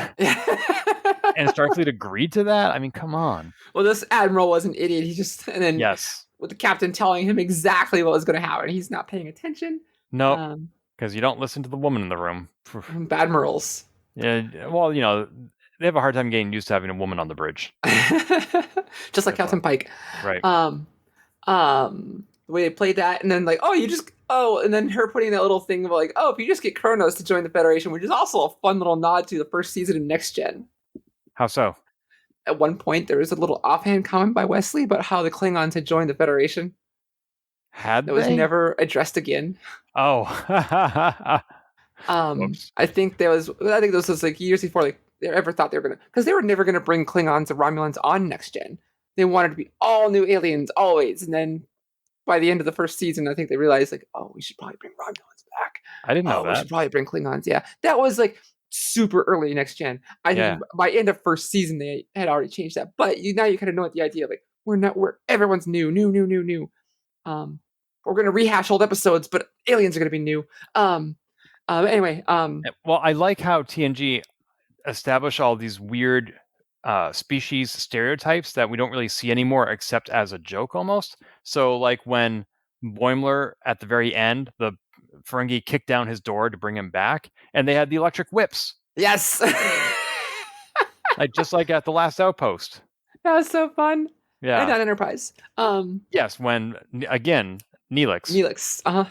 And Starfleet agreed to that? I mean, come on. Well, this admiral was an idiot. He just, and then yes, with the captain telling him exactly what was going to happen, he's not paying attention. Nope. Because you don't listen to the woman in the room. Badmirals. Yeah, well, they have a hard time getting used to having a woman on the bridge. Just like Captain Pike. Right. The way they played that, and then like, and then her putting that little thing of like, if you just get Kronos to join the Federation, which is also a fun little nod to the first season of Next Gen. How so? At one point, there was a little offhand comment by Wesley about how the Klingons had joined the Federation. That was never addressed again. Oh. I think this was like years before like they ever thought they were gonna, because they were never gonna bring Klingons or Romulans on Next Gen. They wanted to be all new aliens always, and then by the end of the first season, I think they realized like, we should probably bring Romulans back. I didn't know that. We should probably bring Klingons. Yeah, that was like super early Next Gen. I think by end of first season they had already changed that. But now you kind of know what the idea of, like, everyone's new. We're gonna rehash old episodes, but aliens are gonna be new. Anyway. Well, I like how TNG establish all these weird species stereotypes that we don't really see anymore, except as a joke almost. So, like when Boimler at the very end, the Ferengi kicked down his door to bring him back, and they had the electric whips. Yes. just like at the last outpost. That was so fun. Yeah. And on Enterprise. Yes, when again Neelix.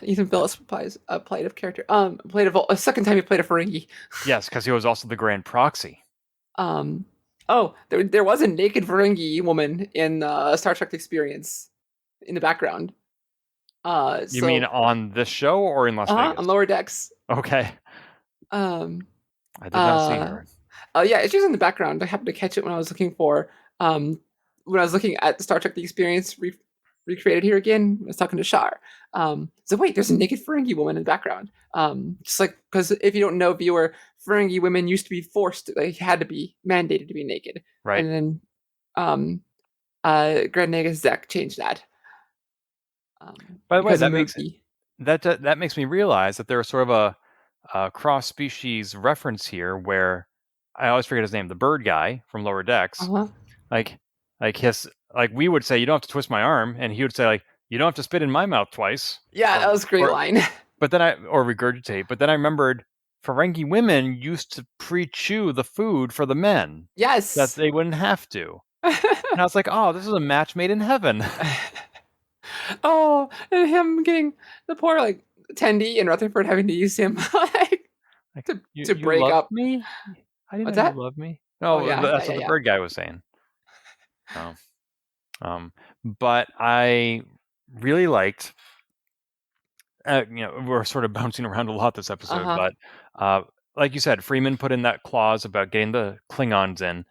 Ethan Phillips played a character. Played a second time he played a Ferengi. Yes, because he was also the Grand Proxy. There was a naked Ferengi woman in Star Trek Experience in the background. You mean on this show or in Las Vegas? On Lower Decks. Okay. I did not see her. Yeah, she was in the background. I happened to catch it when I was looking at Star Trek: The Experience recreated here again. I was talking to Shar. So wait, there's a naked Ferengi woman in the background. Just like, because if you don't know, viewer, Ferengi women used to be forced, they had to be mandated to be naked. Right. And then Grand Nagus Zek changed that. By the way, that makes me realize that there's sort of a cross-species reference here where I always forget his name, the bird guy from Lower Decks. Like we would say, "You don't have to twist my arm," and he would say, like, "You don't have to spit in my mouth twice." Yeah, that was a great line. But then regurgitate. But then I remembered Ferengi women used to pre-chew the food for the men. Yes, that they wouldn't have to. And I was like, "Oh, this is a match made in heaven." And him getting the poor like Tendi and Rutherford having to use him to break up me. I didn't know you love me. No, that's what the bird guy was saying. but I really liked. We're sort of bouncing around a lot this episode, Uh-huh. but like you said, Freeman put in that clause about getting the Klingons in.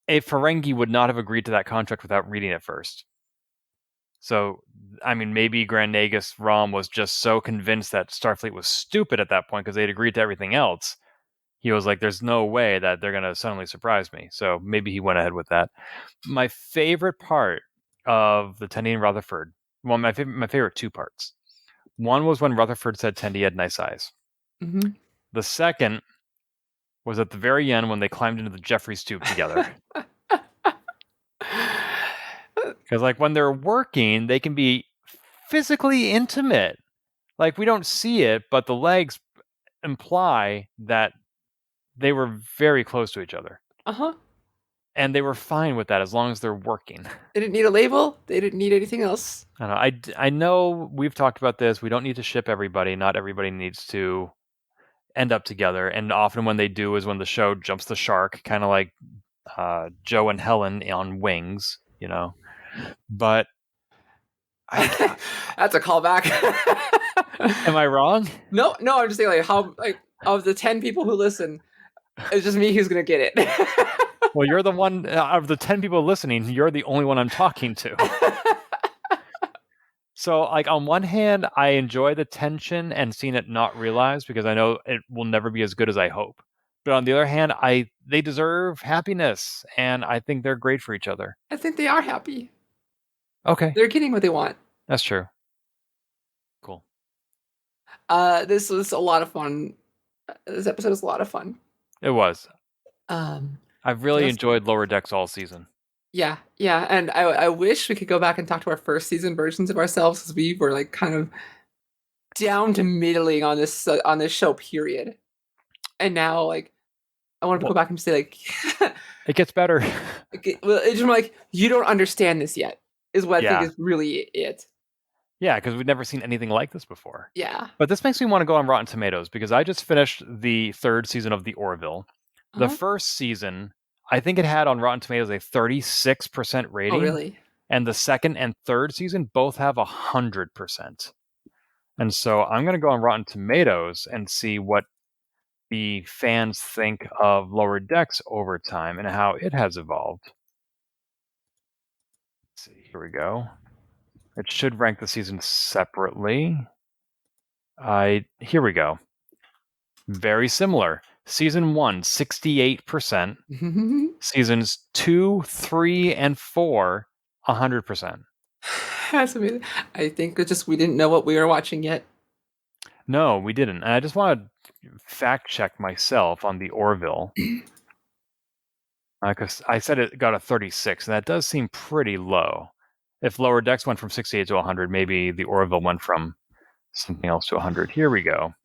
A Ferengi would not have agreed to that contract without reading it first. So, I mean, maybe Grand Nagus Rom was just so convinced that Starfleet was stupid at that point because they'd agreed to everything else. He was like, there's no way that they're going to suddenly surprise me. So maybe he went ahead with that. My favorite part of the Tendi and Rutherford, well, my favorite two parts. One was when Rutherford said Tendi had nice eyes. Mm-hmm. The second was at the very end when they climbed into the Jeffries tube together. Because, like, when they're working, they can be physically intimate. Like, we don't see it, but the legs imply that they were very close to each other. Uh-huh. And they were fine with that as long as they're working. They didn't need a label. They didn't need anything else. I don't know. I know we've talked about this. We don't need to ship everybody. Not everybody needs to end up together. And often when they do is when the show jumps the shark, kind of like Joe and Helen on Wings, you know. But that's a callback. Am I wrong? No, I'm just saying, like, how, like, of the 10 people who listen, it's just me who's gonna get it. Well, you're the one of the 10 people listening. You're the only one I'm talking to. So, like, on one hand, I enjoy the tension and seeing it not realized because I know it will never be as good as I hope. But on the other hand, they deserve happiness, and I think they're great for each other. I think they are happy. Okay. They're getting what they want. That's true. Cool. This was a lot of fun. This episode was a lot of fun. It was. I've really enjoyed Lower Decks all season. Yeah, and I wish we could go back and talk to our first season versions of ourselves, because we were, like, kind of down to middling on this show, period. And now, like, I want to go back and say, like, it gets better. Well, it's just like, you don't understand this yet, is what I think is really it. Yeah, because we've never seen anything like this before. Yeah. But this makes me want to go on Rotten Tomatoes, because I just finished the third season of The Orville. The first season, I think it had on Rotten Tomatoes a 36% rating. Oh, really? And the second and third season both have 100%. And so I'm going to go on Rotten Tomatoes and see what the fans think of Lower Decks over time and how it has evolved. Let's see, here we go. It should rank the season separately. Here we go. Very similar. Season 1, 68%. Seasons 2, 3, and 4, 100%. That's amazing. I think it's just we didn't know what we were watching yet. No, we didn't. And I just want to fact check myself on the Orville. Because I said it got a 36, and that does seem pretty low. If Lower Decks went from 68 to 100, maybe the Orville went from something else to 100. Here we go.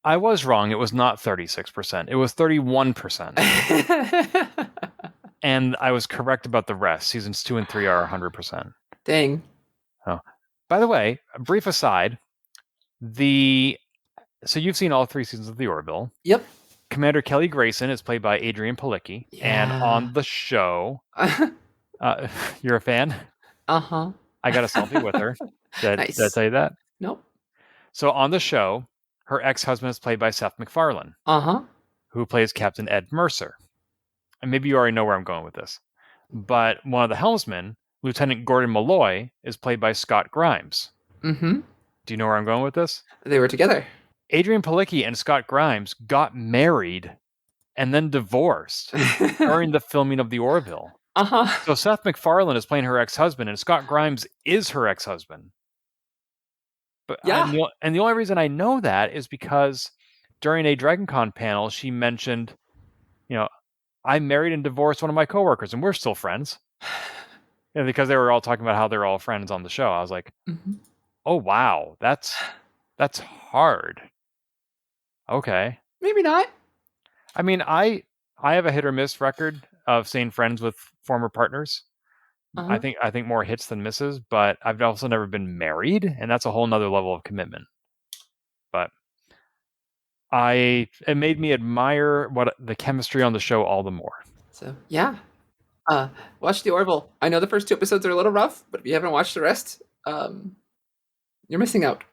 I was wrong. It was not 36%. It was 31%. And I was correct about the rest. Seasons 2 and 3 are 100%. Dang. Oh. By the way, a brief aside. So you've seen all 3 seasons of The Orville. Yep. Commander Kelly Grayson is played by Adrienne Palicki. Yeah. And on the show... you're a fan? Uh-huh. I got a selfie with her. Nice. Did I tell you that? Nope. So on the show, her ex-husband is played by Seth MacFarlane. Uh-huh. Who plays Captain Ed Mercer. And maybe you already know where I'm going with this. But one of the helmsmen, Lieutenant Gordon Malloy, is played by Scott Grimes. Mm-hmm. Do you know where I'm going with this? They were together. Adrienne Palicki and Scott Grimes got married and then divorced during the filming of The Orville. Uh-huh. So Seth MacFarlane is playing her ex-husband, and Scott Grimes is her ex-husband. But yeah. And the only reason I know that is because during a DragonCon panel, she mentioned, I married and divorced one of my coworkers, and we're still friends. And because they were all talking about how they're all friends on the show, I was like, oh, wow, that's hard. Okay. Maybe not. I mean, I have a hit or miss record of staying friends with former partners. I think more hits than misses, but I've also never been married, and that's a whole nother level of commitment. But it made me admire the chemistry on the show all the more. So yeah, Watch The Orville. I know the first 2 episodes are a little rough, but if you haven't watched the rest, you're missing out.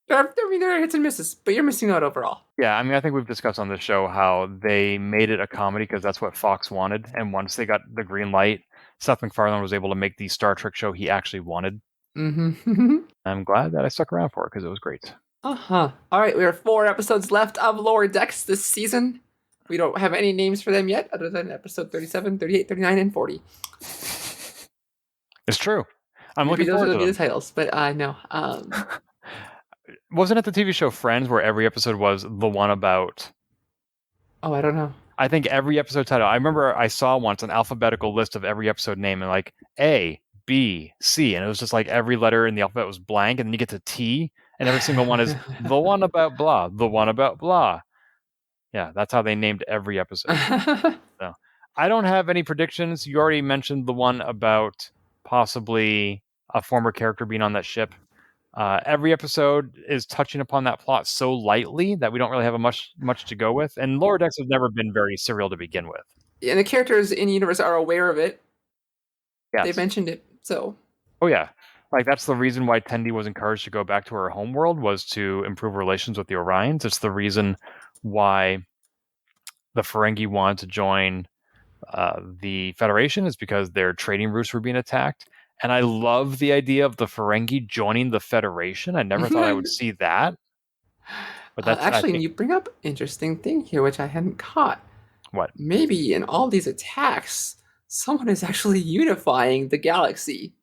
There are hits and misses, but you're missing out overall. Yeah, I mean, I think we've discussed on this show how they made it a comedy because that's what Fox wanted. And once they got the green light, Seth MacFarlane was able to make the Star Trek show he actually wanted. Mm-hmm. I'm glad that I stuck around for it because it was great. All right, we have 4 episodes left of Lower Decks this season. We don't have any names for them yet, other than episode 37, 38, 39, and 40. It's true. I'm Maybe looking forward to those will be them. the titles, but no. Wasn't it the TV show Friends where every episode was the one about... Oh, I don't know. I think every episode title... I remember I saw once an alphabetical list of every episode name and like A, B, C, and it was just like every letter in the alphabet was blank, and then you get to T, and every single one is the one about blah, the one about blah. Yeah, that's how they named every episode. So, I don't have any predictions. You already mentioned the one about possibly a former character being on that ship. Every episode is touching upon that plot so lightly that we don't really have much to go with. And Lower Decks has never been very surreal to begin with. And the characters in the universe are aware of it. Yes. They mentioned it, so. Oh yeah, like that's the reason why Tendi was encouraged to go back to her homeworld, was to improve relations with the Orions. It's the reason why the Ferengi wanted to join the Federation, is because their trading routes were being attacked. And I love the idea of the Ferengi joining the Federation. I never thought I would see that. But that's actually, you bring up an interesting thing here, which I hadn't caught. What? Maybe in all these attacks, someone is actually unifying the galaxy.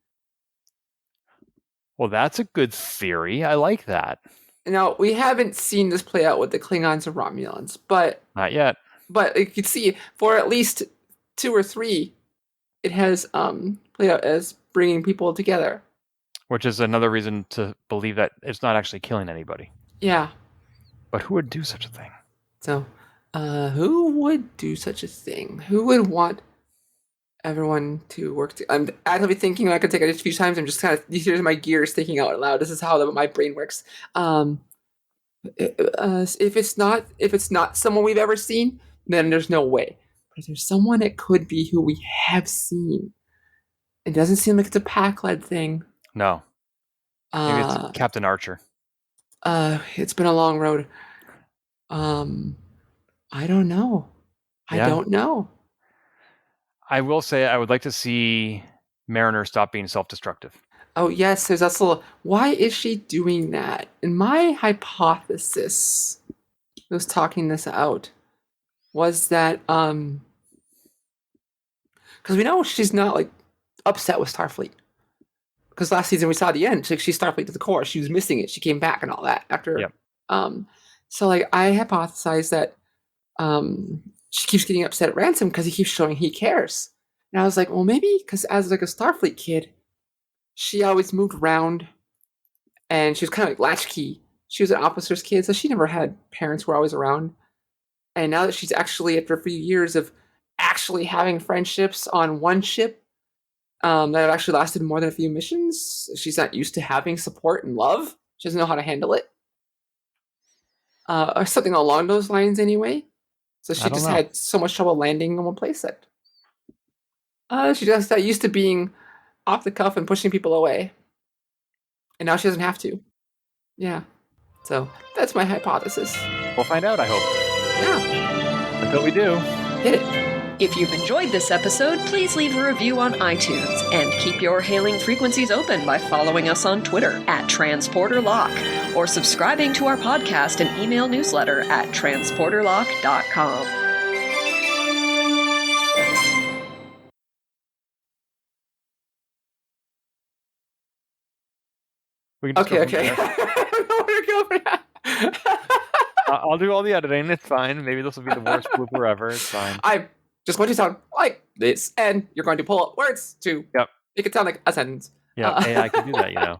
Well, that's a good theory. I like that. Now, we haven't seen this play out with the Klingons or Romulans, but... Not yet. But you can see, for at least 2 or 3, it has played out as bringing people together. Which is another reason to believe that it's not actually killing anybody. Yeah. But who would do such a thing? So, who would do such a thing? Who would want everyone to work together? I'm actively thinking, I could take it a few times. I'm just kind of, here's my gears thinking out loud. This is how my brain works. If it's not someone we've ever seen, then there's no way. But if there's someone it could be who we have seen, it doesn't seem like it's a pack-led thing. No. Maybe it's Captain Archer. It's been a long road. I don't know. I don't know. I will say I would like to see Mariner stop being self-destructive. Oh, yes, there's also... Why is she doing that? And my hypothesis, was talking this out, was that... Because we know she's not, like, upset with Starfleet. Because last season we saw the end. She's Starfleet to the core. She was missing it. She came back and all that after... Yep. So, like, I hypothesized that she keeps getting upset at Ransom because he keeps showing he cares. And I was like, well, maybe because as, like, a Starfleet kid, she always moved around, and she was kind of like latchkey. She was an officer's kid, so she never had parents who were always around. And now that she's actually, after a few years of actually having friendships on one ship that have actually lasted more than a few missions, she's not used to having support and love. She doesn't know how to handle it. Or something along those lines, anyway. So she just had so much trouble landing in one place that she just got used to being off the cuff and pushing people away. And now she doesn't have to. Yeah. So that's my hypothesis. We'll find out, I hope. Yeah. Until we do. Hit it. If you've enjoyed this episode, please leave a review on iTunes and keep your hailing frequencies open by following us on Twitter @TransporterLock or subscribing to our podcast and email newsletter at transporterlock.com. We can just Okay. I'll do all the editing. It's fine. Maybe this will be the worst blooper ever. It's fine. I just want you to sound like this, and you're going to pull up words to make it sound like a sentence. Yeah, AI can do that, you know.